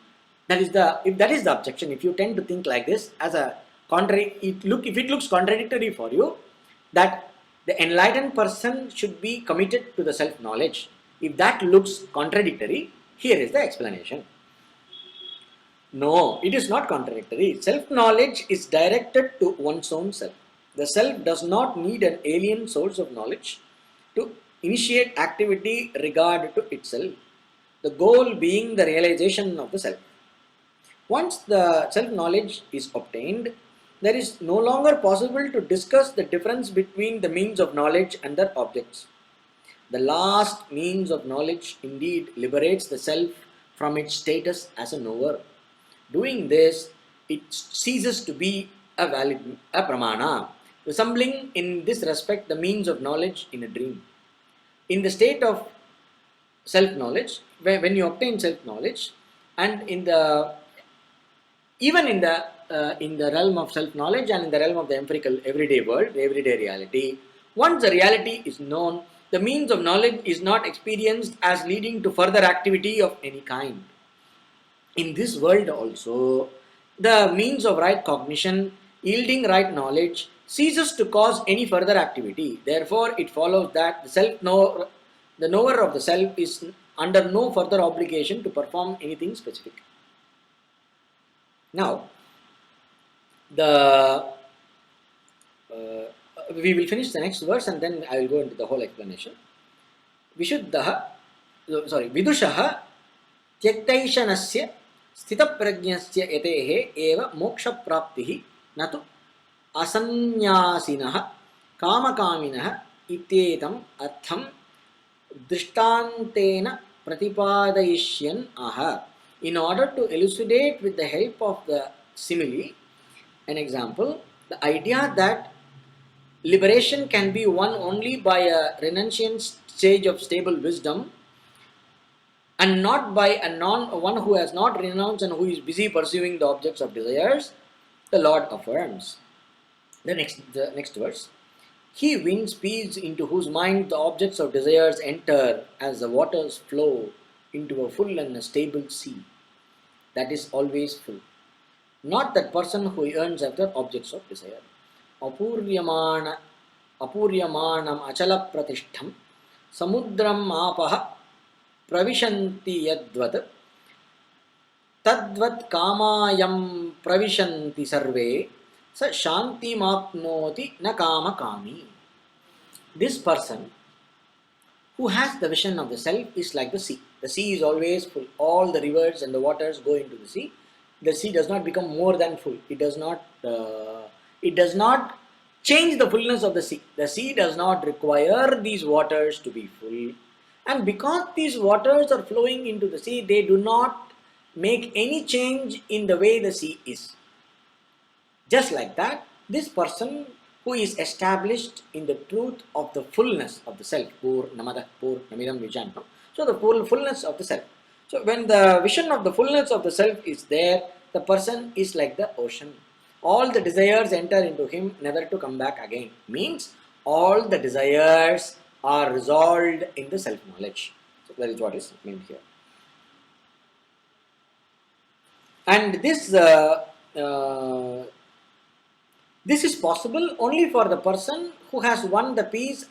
If that is the objection, if you tend to think like this as a contrary, if it looks contradictory for you, that the enlightened person should be committed to the self-knowledge. If that looks contradictory, here is the explanation. No, it is not contradictory. Self-knowledge is directed to one's own self. The self does not need an alien source of knowledge to initiate activity regard to itself, the goal being the realization of the self. Once the self-knowledge is obtained, there is no longer possible to discuss the difference between the means of knowledge and their objects. The last means of knowledge indeed liberates the self from its status as a knower. Doing this, it ceases to be a pramana, resembling in this respect the means of knowledge in a dream. In the state of self-knowledge, when you obtain self-knowledge, and even in the realm of self-knowledge and in the realm of the empirical everyday world, everyday reality, once the reality is known, the means of knowledge is not experienced as leading to further activity of any kind. In this world also, the means of right cognition, yielding right knowledge, ceases to cause any further activity. Therefore, it follows that the knower of the self is under no further obligation to perform anything specific. Now, we will finish the next verse and then I will go into the whole explanation. Vidushaha त्यक्तैषणस्य स्थितप्रज्ञस्य यतेः एव मोक्षप्राप्तिः न तु असन्न्यासिनः कामकामिनः इत्येतम् अर्थं दृष्टान्तेन प्रतिपादयिष्यन् आह. In order to elucidate with the help of the simile, an example, the idea that liberation can be won only by a renunciant stage of stable wisdom and not by one who has not renounced and who is busy pursuing the objects of desires, the Lord affirms. The next verse. He wins peace into whose mind the objects of desires enter as the waters flow into a full and a stable sea that is always full. Not that person who yearns after objects of desire. Apuryamanam achala pratishtham samudram apaha pravishanti yadvat tadvat kamayam pravishanti sarve sa shanti mapnoti na kama kami. This person who has the vision of the self is like the sea. The sea is always full. All the rivers and the waters go into the sea. The sea does not become more than full. It does not change the fullness of the sea. The sea does not require these waters to be full. And because these waters are flowing into the sea, they do not make any change in the way the sea is. Just like that, this person who is established in the truth of the fullness of the self, Purnamada Purnamidam Vijantam. So the fullness of the self. So when the vision of the fullness of the self is there, the person is like the ocean. All the desires enter into him, never to come back again. Means all the desires are resolved in the self-knowledge. So that is what is meant here. And this is possible only for the person who has won the peace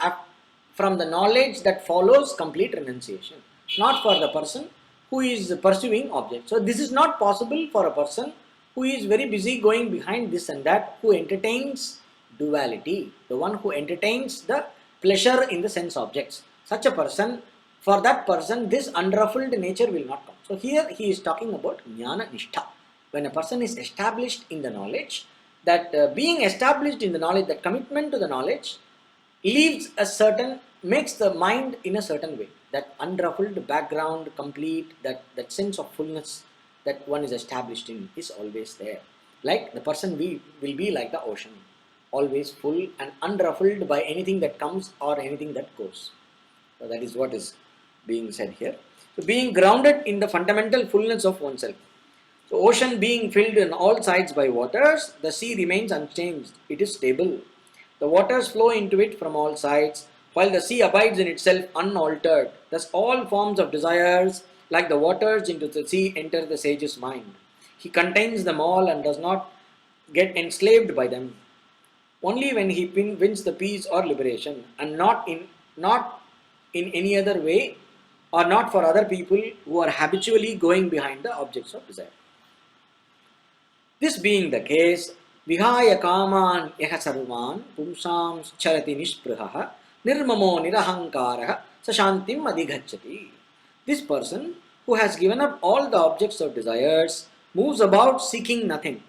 from the knowledge that follows complete renunciation, not for the person who is pursuing objects. So this is not possible for a person who is very busy going behind this and that, who entertains duality, the one who entertains the pleasure in the sense objects. Such a person, for that person, this unruffled nature will not come. So here he is talking about jnana nishtha. When a person is established in the knowledge, that being established in the knowledge, that commitment to the knowledge leaves a certain, makes the mind in a certain way, that unruffled background, complete, that sense of fullness that one is established in is always there. Like the person will be like the ocean, always full and unruffled by anything that comes or anything that goes. So that is what is being said here. So being grounded in the fundamental fullness of oneself. So ocean being filled on all sides by waters, the sea remains unchanged. It is stable. The waters flow into it from all sides, while the sea abides in itself unaltered. Thus all forms of desires, like the waters into the sea, enter the sage's mind. He contains them all and does not get enslaved by them. Only when he wins the peace or liberation, and not in any other way, or not for other people who are habitually going behind the objects of desire. This being the case, vihaya kaman yaha sarvan pumsam charati nishpraha nirmamo nirahankaraha sashantim adhigacchati. This person who has given up all the objects of desires moves about seeking nothing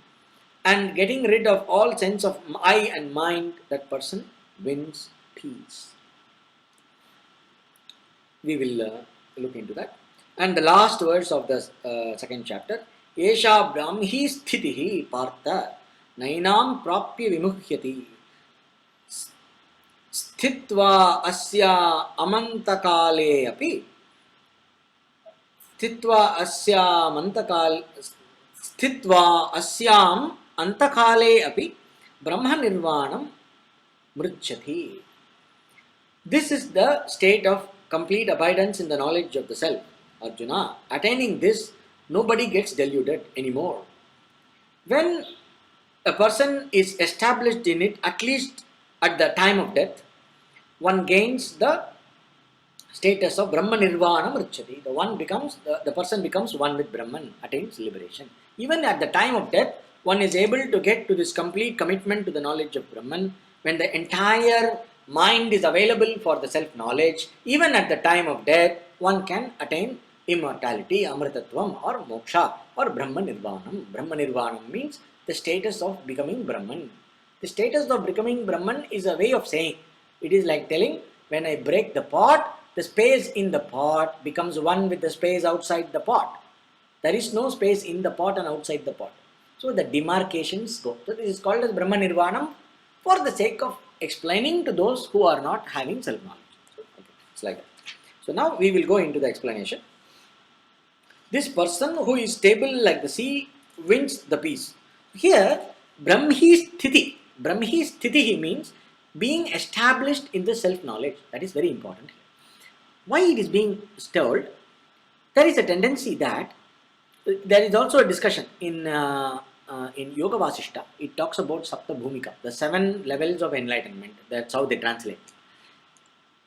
and getting rid of all sense of I and mind. That person wins peace. We will look into that. And the last verse of the second chapter, Esha Brahmi Sthitihi Partha Nainam Prapya Vimuhyati Sthitva Asya Amantakale Api Sthitva Asya Mantakal Sthitva Asyam Antakale Api Brahma Nirvanam Mrichyati. This is the state of complete abidance in the knowledge of the self, Arjuna. Attaining this, nobody gets deluded anymore. When a person is established in it, at least at the time of death, one gains the status of Brahma Nirvana Mrichyati. The person becomes one with Brahman, attains liberation. Even at the time of death, one is able to get to this complete commitment to the knowledge of Brahman, when the entire mind is available for the self-knowledge. Even at the time of death, one can attain immortality, Amritatvam, or Moksha, or Brahma Nirvanam. Brahma Nirvanam means the status of becoming Brahman. The status of becoming Brahman is a way of saying, it is like telling, when I break the pot, the space in the pot becomes one with the space outside the pot. There is no space in the pot and outside the pot. So the demarcations go. So this is called as Brahma Nirvanam for the sake of explaining to those who are not having self-knowledge. So, okay, it's like that. So now we will go into the explanation. This person who is stable like the sea wins the peace. Here, Brahmi Sthiti. Brahmi Sthiti means being established in the self-knowledge. That is very important. Why it is being told? There is a tendency that there is also a discussion in Yoga Vasishta. It talks about Sapta Bhumika, the 7 levels of enlightenment. That's how they translate.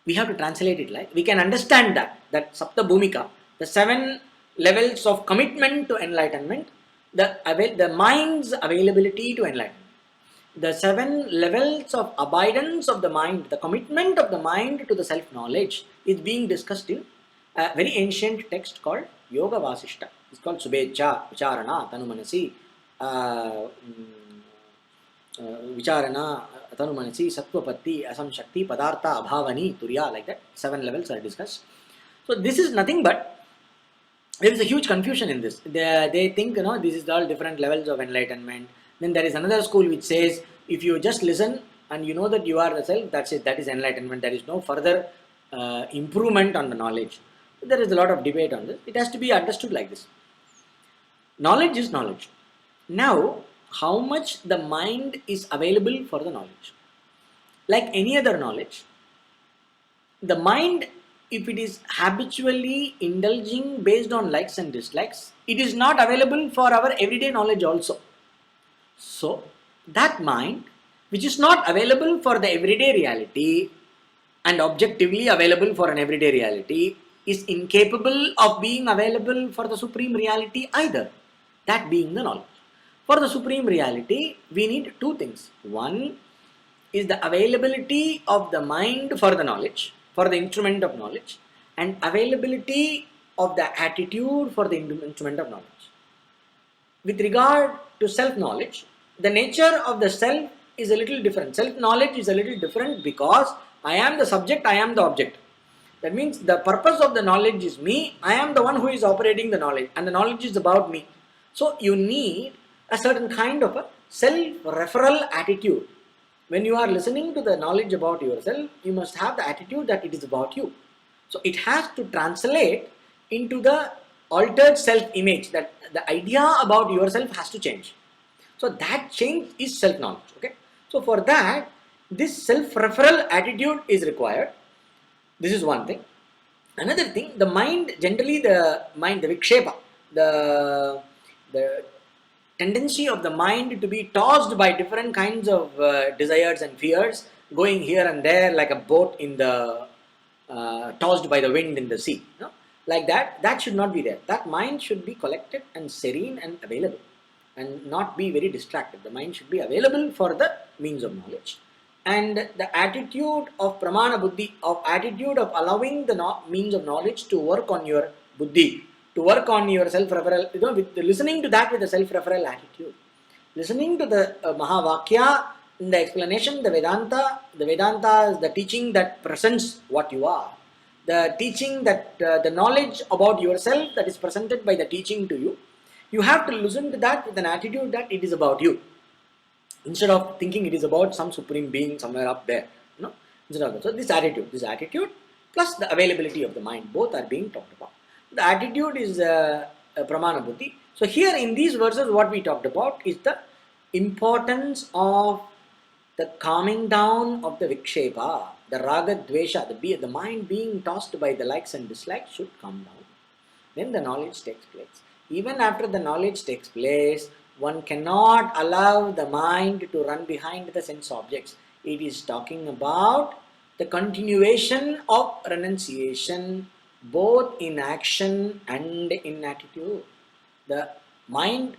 We have to translate it like we can understand that Sapta Bhumika, the 7 levels of commitment to enlightenment, the mind's availability to enlightenment, the 7 levels of abidance of the mind, the commitment of the mind to the self-knowledge is being discussed in a very ancient text called Yoga Vasishta. It's called Subhecha, Vicharana, Tanumanasi, Vicharana, Tanumanasi, Sattvapatti, Asamshakti, Padartha, Abhavani, Turiya, like that. 7 levels are discussed. So this is nothing but, there is a huge confusion in this. They think, this is all different levels of enlightenment. Then there is another school which says, if you just listen and you know that you are the self, that's it, that is enlightenment. There is no further improvement on the knowledge. There is a lot of debate on this. It has to be understood like this. Knowledge is knowledge. Now, how much the mind is available for the knowledge? Like any other knowledge, the mind, if it is habitually indulging based on likes and dislikes, it is not available for our everyday knowledge also. So, that mind, which is not available for the everyday reality and objectively available for an everyday reality, is incapable of being available for the supreme reality either, that being the knowledge. For the supreme reality, we need two things. One is the availability of the mind for the knowledge, for the instrument of knowledge, and availability of the attitude for the instrument of knowledge. With regard to self-knowledge, the nature of the self is a little different. Self-knowledge is a little different because I am the subject, I am the object. That means the purpose of the knowledge is me, I am the one who is operating the knowledge, and the knowledge is about me. So you need a certain kind of a self-referral attitude. When you are listening to the knowledge about yourself, you must have the attitude that it is about you. So it has to translate into the altered self-image, that the idea about yourself has to change. So that change is self-knowledge. Okay. So for that, this self-referral attitude is required. This is one thing. Another thing, the mind, generally the mind, the vikshepa, the tendency of the mind to be tossed by different kinds of desires and fears, going here and there like a boat in the tossed by the wind in the sea. No? Like that should not be there. That mind should be collected and serene and available, and not be very distracted. The mind should be available for the means of knowledge. And the attitude of pramana buddhi, of attitude of allowing the means of knowledge to work on your buddhi, to work on your self-referral, with listening to that with a self-referral attitude. Listening to the Mahavakya, in the explanation, the Vedanta is the teaching that presents what you are. The teaching that, the knowledge about yourself that is presented by the teaching to you, you have to listen to that with an attitude that it is about you. Instead of thinking it is about some supreme being somewhere up there. Instead of that. So this attitude plus the availability of the mind, both are being talked about. The attitude is pramana buddhi. So here in these verses what we talked about is the importance of the calming down of the vikshepa, the raga dvesha, the mind being tossed by the likes and dislikes should calm down. Then the knowledge takes place. Even after the knowledge takes place, one cannot allow the mind to run behind the sense objects. It is talking about the continuation of renunciation, both in action and in attitude. The mind,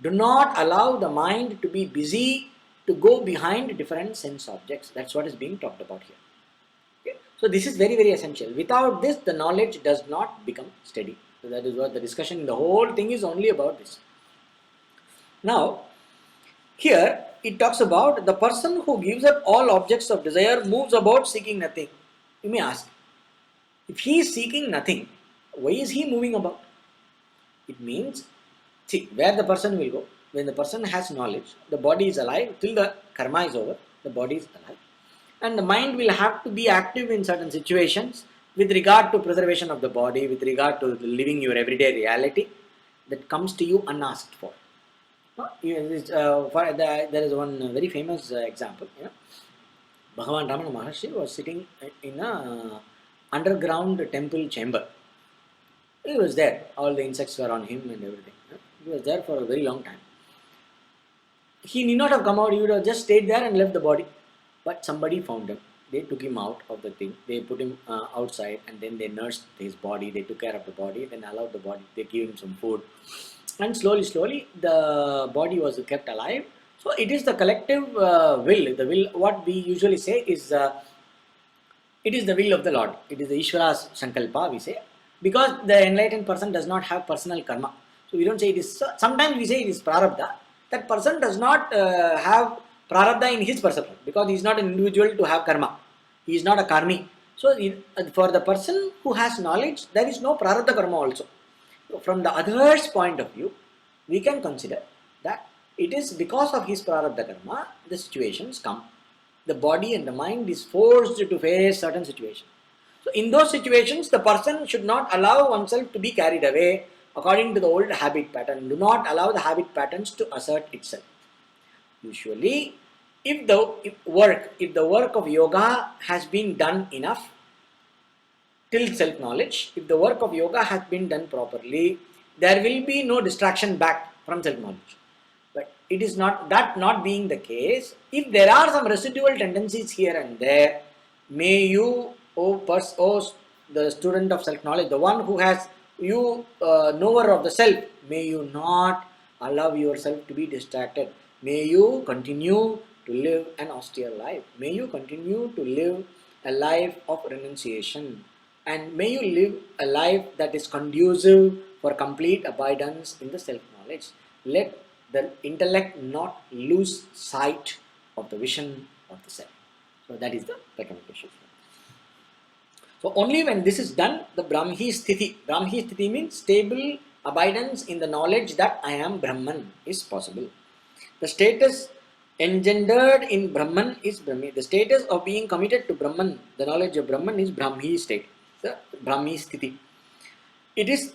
do not allow the mind to be busy to go behind different sense objects. That's what is being talked about here. Okay? So this is very, very essential. Without this, the knowledge does not become steady. So that is what the discussion, the whole thing is only about this. Now, here it talks about the person who gives up all objects of desire moves about seeking nothing. You may ask, if he is seeking nothing, why is he moving about? It means, see, where the person will go, when the person has knowledge, the body is alive, till the karma is over, the body is alive. And the mind will have to be active in certain situations with regard to preservation of the body, with regard to living your everyday reality that comes to you unasked for. There is one very famous example. Bhagavan Ramana Maharshi was sitting in a underground temple chamber. He was there. All the insects were on him and everything. He was there for a very long time. He need not have come out. He would have just stayed there and left the body. But somebody found him. They took him out of the thing. They put him outside, and then they nursed his body. They took care of the body, then allowed the body. They gave him some food. And slowly, the body was kept alive. So it is the collective will. The will, what we usually say is, it is the will of the Lord. It is the Ishvara's Sankalpa, we say. Because the enlightened person does not have personal karma. So we don't say it is, sometimes we say it is prarabdha. That person does not have prarabdha in his perception, because he is not an individual to have karma. He is not a karmi. So, for the person who has knowledge, there is no prarabdha karma also. So from the other's point of view, we can consider that it is because of his prarabdha karma the situations come. The body and the mind is forced to face certain situations. So in those situations, the person should not allow oneself to be carried away according to the old habit pattern. Do not allow the habit patterns to assert itself. Usually, if the work of yoga has been done enough till self-knowledge, if the work of yoga has been done properly, there will be no distraction back from self-knowledge. But it is not being the case. If there are some residual tendencies here and there, may you, the student of self-knowledge, the one who has knower of the self, may you not allow yourself to be distracted. May you continue to live an austere life. May you continue to live a life of renunciation. And may you live a life that is conducive for complete abidance in the self-knowledge. Let the intellect not lose sight of the vision of the self. So that is the recommendation. So only when this is done, the Brahmi Sthiti means stable abidance in the knowledge that I am Brahman is possible. The status engendered in Brahman is Brahmi. The status of being committed to Brahman, the knowledge of Brahman, is Brahmi state, the Brahmi Sthiti. It is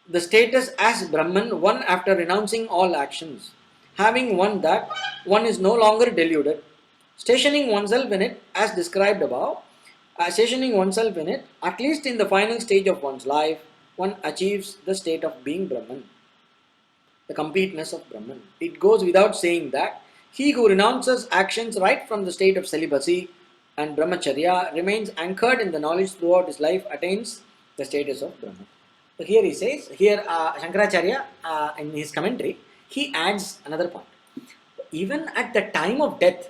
the status as Brahman, one after renouncing all actions. Having won that, one is no longer deluded. Stationing oneself in it, as described above, at least in the final stage of one's life, one achieves the state of being Brahman, the completeness of Brahman. It goes without saying that he who renounces actions right from the state of celibacy and brahmacharya remains anchored in the knowledge throughout his life, attains the status of Brahman. So here he says, Shankaracharya in his commentary, he adds another point. Even at the time of death,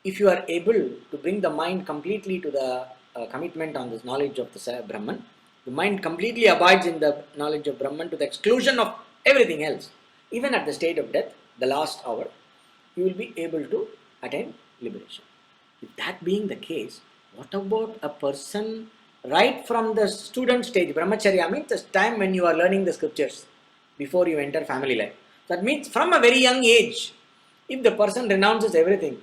if you are able to bring the mind completely to the commitment on this knowledge of the Brahman, the mind completely abides in the knowledge of Brahman to the exclusion of everything else. Even at the state of death, the last hour, you will be able to attain liberation. If that being the case, what about a person right from the student stage? Brahmacharya means the time when you are learning the scriptures before you enter family life. That means from a very young age, if the person renounces everything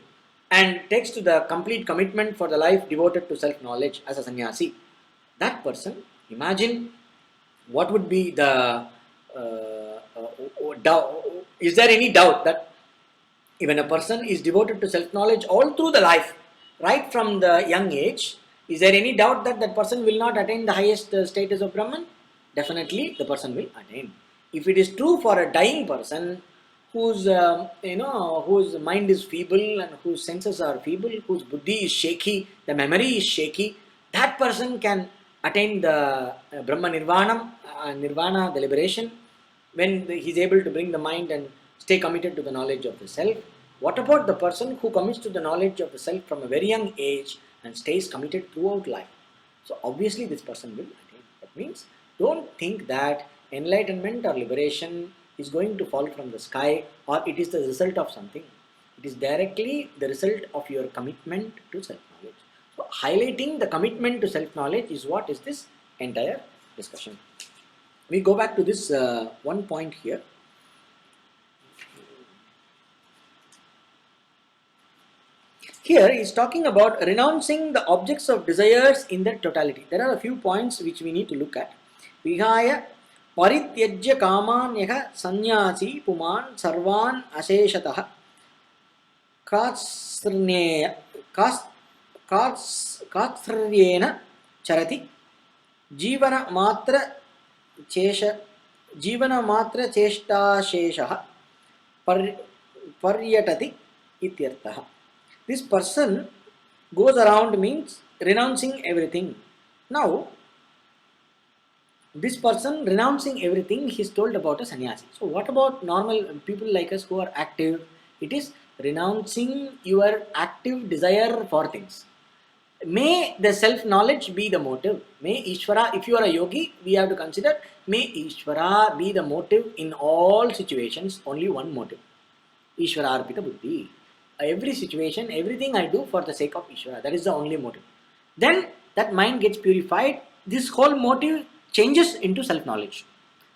and takes to the complete commitment for the life devoted to self-knowledge as a sannyasi, that person, imagine what would be the doubt. Is there any doubt that even a person is devoted to self-knowledge all through the life, right from the young age, is there any doubt that that person will not attain the highest status of Brahman? Definitely the person will attain. If it is true for a dying person whose whose mind is feeble and whose senses are feeble, whose buddhi is shaky, the memory is shaky, that person can attain the Brahma Nirvana, the liberation, when he is able to bring the mind and stay committed to the knowledge of the self. What about the person who commits to the knowledge of the self from a very young age and stays committed throughout life? So obviously this person will attain. That means don't think that enlightenment or liberation is going to fall from the sky or it is the result of something. It is directly the result of your commitment to self-knowledge. So highlighting the commitment to self-knowledge is what is this entire discussion. We go back to this one point here. Here he is talking about renouncing the objects of desires in their totality. There are a few points which we need to look at. Vihaya parityajya kamanyaha sannyasi puman sarvan asheshatah katsrnyena charati jivana matra cheshtasheshah paryatati ityartah. This person goes around means renouncing everything. Now, this person renouncing everything, he is told about a sannyasi. So, what about normal people like us who are active? It is renouncing your active desire for things. May the self-knowledge be the motive. May Ishvara, if you are a yogi, we have to consider, may Ishvara be the motive in all situations, only one motive. Ishvara arpita buddhi. Every situation, everything I do for the sake of Ishvara. That is the only motive. Then that mind gets purified, this whole motive changes into self-knowledge.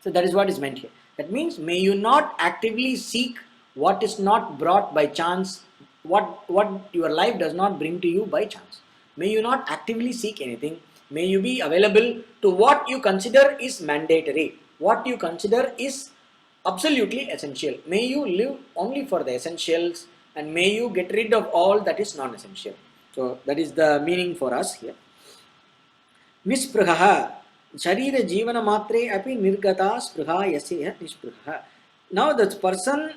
So that is what is meant here. That means may you not actively seek what is not brought by chance, what your life does not bring to you by chance. May you not actively seek anything. May you be available to what you consider is mandatory, what you consider is absolutely essential. May you live only for the essentials, and may you get rid of all that is non-essential. So that is the meaning for us here. निस्पृहः शरीर जीवन मात्रे अपि निर्गता स्पृहा यस्य निस्पृहः. Now the person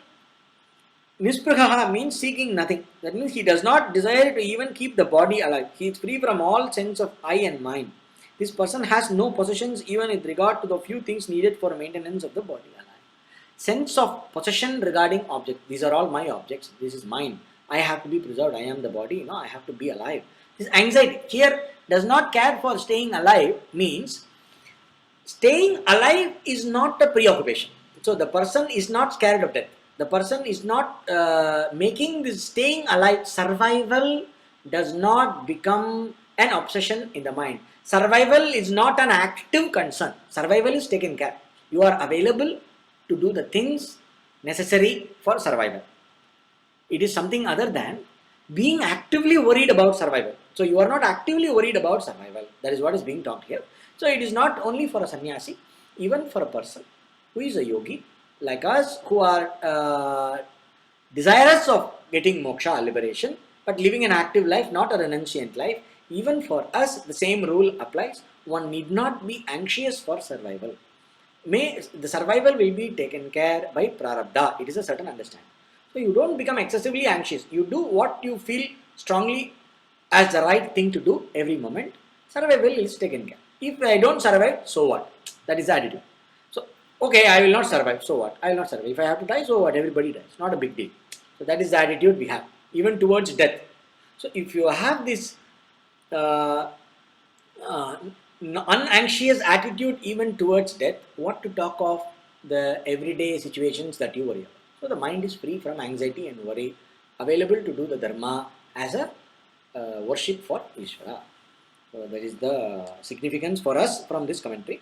Nispruhaha means seeking nothing. That means he does not desire to even keep the body alive. He is free from all sense of I and mine. This person has no possessions even with regard to the few things needed for maintenance of the body alive. Sense of possession regarding object. These are all my objects. This is mine. I have to be preserved. I am the body. No, I have to be alive. This anxiety here does not care for staying alive means staying alive is not a preoccupation. So the person is not scared of death. The person is not making this staying alive. Survival does not become an obsession in the mind. Survival is not an active concern. Survival is taken care. You are available to do the things necessary for survival. It is something other than being actively worried about survival. So you are not actively worried about survival. That is what is being talked here. So it is not only for a sannyasi, even for a person who is a yogi like us, who are desirous of getting moksha, liberation, but living an active life, not a renunciant life. Even for us, the same rule applies. One need not be anxious for survival. The survival will be taken care by prarabdha. It is a certain understanding. So you don't become excessively anxious. You do what you feel strongly as the right thing to do every moment. Survival is taken care. If I don't survive, so what? That is the attitude. So, okay, I will not survive, so what? I will not survive. If I have to die, so what? Everybody dies. Not a big deal. So that is the attitude we have, even towards death. So if you have this unanxious attitude even towards death, what to talk of the everyday situations that you worry about? So the mind is free from anxiety and worry, available to do the dharma as a worship for Ishvara. So that is the significance for us from this commentary.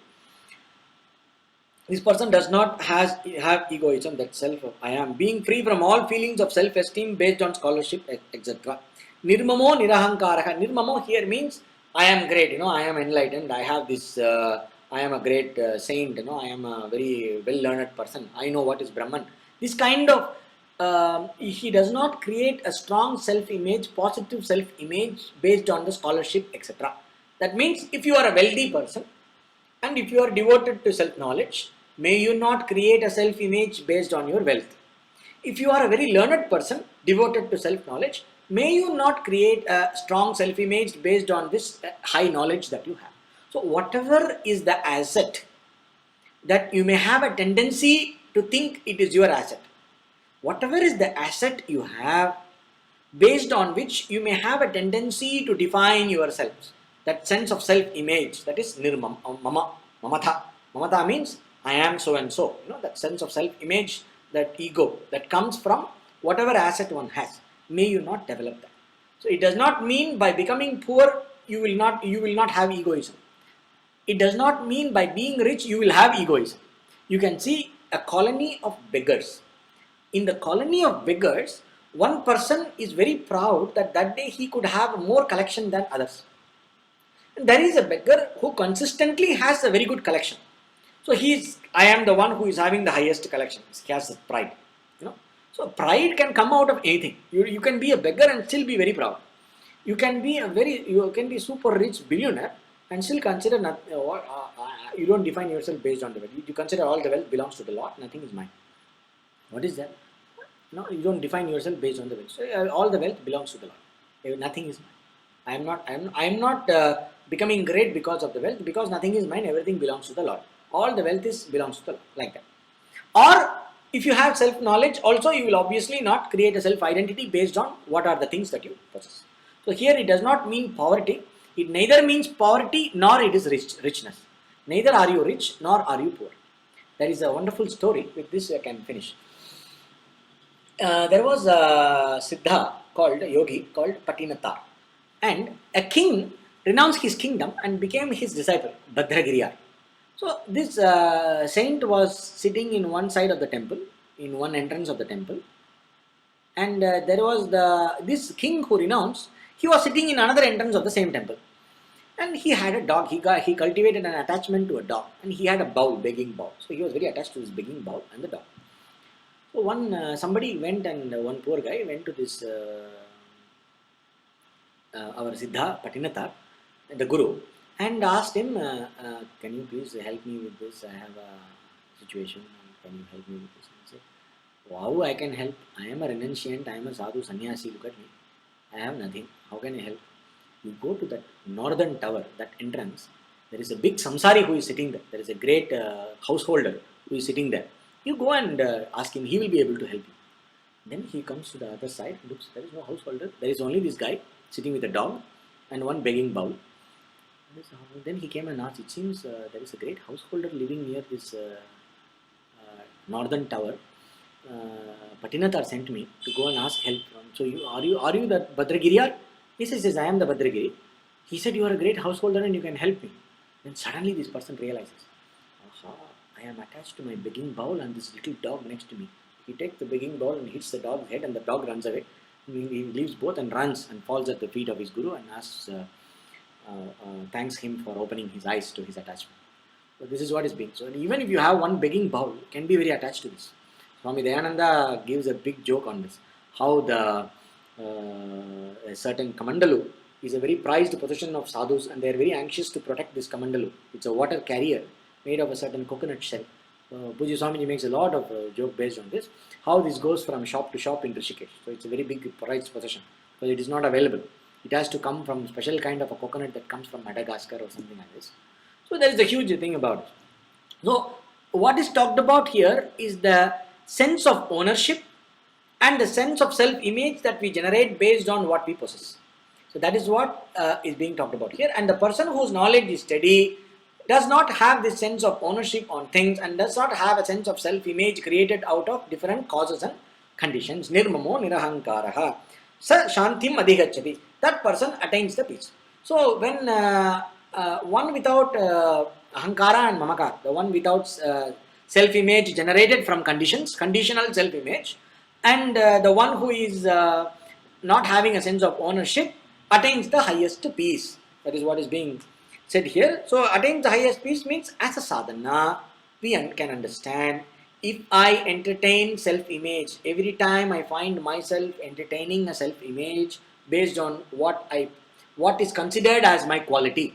This person does not have egoism, that self of I am, being free from all feelings of self-esteem based on scholarship, etc. Nirmamo nirahankaraha. Nirmamo here means I am great, I am enlightened, I have this, I am a great saint, I am a very well-learned person, I know what is Brahman. This kind of, he does not create a strong self-image, positive self-image based on the scholarship, etc. That means if you are a wealthy person and if you are devoted to self-knowledge, may you not create a self-image based on your wealth. If you are a very learned person devoted to self-knowledge, may you not create a strong self-image based on this high knowledge that you have. So whatever is the asset that you may have a tendency to think it is your asset, whatever is the asset you have based on which you may have a tendency to define yourselves, that sense of self-image, that is nirmam, mamatha. Mamatha means I am so and so, that sense of self-image, that ego that comes from whatever asset one has. May you not develop that. So it does not mean by becoming poor you will not have egoism. It does not mean by being rich you will have egoism. You can see a colony of beggars. In the colony of beggars, one person is very proud that day he could have more collection than others. And there is a beggar who consistently has a very good collection. So I am the one who is having the highest collection. He has pride. So pride can come out of anything. You can be a beggar and still be very proud. You can be super rich billionaire and still consider you don't define yourself based on the wealth. You consider all the wealth belongs to the Lord, nothing is mine. What is that? No, you don't define yourself based on the wealth. So all the wealth belongs to the Lord. Nothing is mine. I am not becoming great because of the wealth, because nothing is mine, everything belongs to the Lord. All the wealth belongs to the Lord, like that. Or if you have self-knowledge, also you will obviously not create a self-identity based on what are the things that you possess. So here it does not mean poverty. It neither means poverty nor it is richness. Neither are you rich nor are you poor. There is a wonderful story. With this I can finish. There was a siddha called a yogi called Patinatar, and a king renounced his kingdom and became his disciple, Bhadragiriyar. So this saint was sitting in one side of the temple, in one entrance of the temple, and there was this king who renounced. He was sitting in another entrance of the same temple, and he had a dog. He cultivated an attachment to a dog, and he had a bowl, begging bowl. So he was very attached to this begging bowl and the dog. So one somebody went, and one poor guy went to this our Siddha Patinathar, the guru, and asked him, "Can you please help me with this? I have a situation. Can you help me with this?" And he said, "Wow, I can help. I am a renunciant. I am a sadhu sannyasi. Look at me. I have nothing. How can I help? You go to that northern tower, that entrance. There is a big samsari who is sitting there. There is a great householder who is sitting there. You go and ask him. He will be able to help you." Then he comes to the other side, looks, there is no householder. There is only this guy sitting with a dog and one begging bowl. Then he came and asked, "It seems there is a great householder living near this northern tower. Patinathar sent me to go and ask help from. So are you the Bhadragiriyar?" He says, "I am the Bhadragiri." He said, "You are a great householder and you can help me." Then suddenly this person realizes, "Aha, I am attached to my begging bowl and this little dog next to me." He takes the begging bowl and hits the dog's head, and the dog runs away. He leaves both and runs and falls at the feet of his guru and asks, thanks him for opening his eyes to his attachment. So this is what is being. So even if you have one begging bowl, you can be very attached to this. Swami Dayananda gives a big joke on this. How a certain kamandalu is a very prized possession of sadhus, and they are very anxious to protect this kamandalu. It's a water carrier made of a certain coconut shell. Puji Swamiji makes a lot of joke based on this. How this goes from shop to shop in Rishikesh. So it's a very big prized possession. So it is not available. It has to come from special kind of a coconut that comes from Madagascar or something like this. So there is a huge thing about it. So what is talked about here is the sense of ownership and the sense of self-image that we generate based on what we possess. So that is what is being talked about here. And the person whose knowledge is steady does not have this sense of ownership on things and does not have a sense of self-image created out of different causes and conditions. Nirmamo nirahankaraha. Sa shantim adhigacchati. That person attains the peace. So when one without ahankara and mamakar, the one without self-image generated from conditions, conditional self-image, and the one who is not having a sense of ownership attains the highest peace. That is what is being said here. So attain the highest peace means as a sadhana, we can understand, if I entertain self-image, every time I find myself entertaining a self-image based on what is considered as my quality,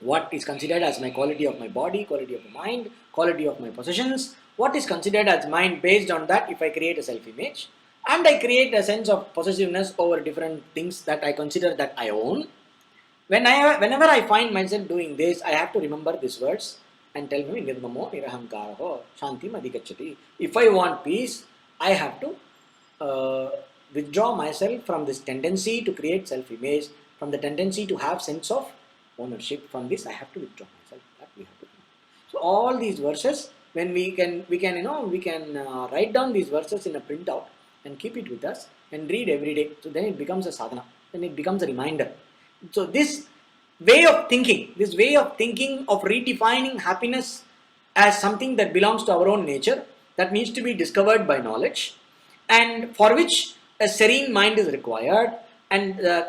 what is considered as my quality of my body, quality of the mind, quality of my possessions, what is considered as mine, based on that if I create a self-image and I create a sense of possessiveness over different things that I consider that I own. Whenever I find myself doing this, I have to remember these words and tell me, Nirmamo nirahankaraho shantim adhigacchati. If I want peace, I have to withdraw myself from this tendency to create self-image, from the tendency to have sense of ownership. From this, I have to withdraw myself. That we have to do. So all these verses, when we can write down these verses in a printout and keep it with us and read every day. So then it becomes a sadhana. Then it becomes a reminder. So this way of thinking of redefining happiness as something that belongs to our own nature, that needs to be discovered by knowledge, and for which a serene mind is required, and the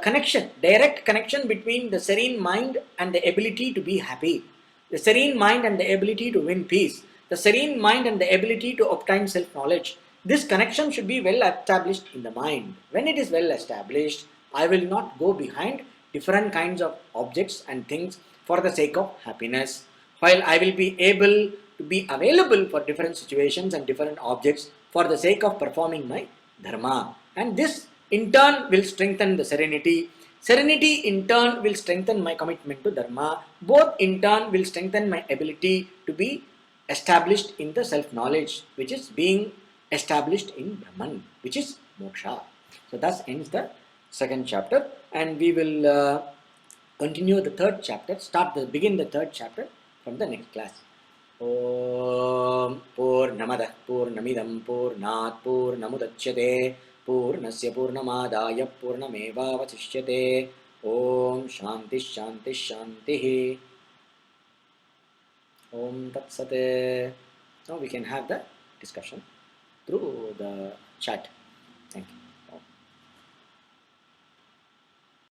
direct connection between the serene mind and the ability to be happy, the serene mind and the ability to win peace, the serene mind and the ability to obtain self-knowledge. This connection should be well established in the mind. When it is well established, I will not go behind different kinds of objects and things for the sake of happiness, while I will be able to be available for different situations and different objects for the sake of performing my dharma. And this in turn will strengthen the serenity. Serenity in turn will strengthen my commitment to dharma. Both in turn will strengthen my ability to be established in the self-knowledge, which is being established in Brahman, which is moksha. So thus ends the second chapter, and we will continue the third chapter, begin the third chapter from the next class. Om Purnamadah Purnamidam Purnat Purnamudachyate Purnasya Purnamadaya Purnameva Vachishyate. Om Shanti Shanti Shanti. Om Tat Sat. Now we can have the discussion through the chat. Thank you.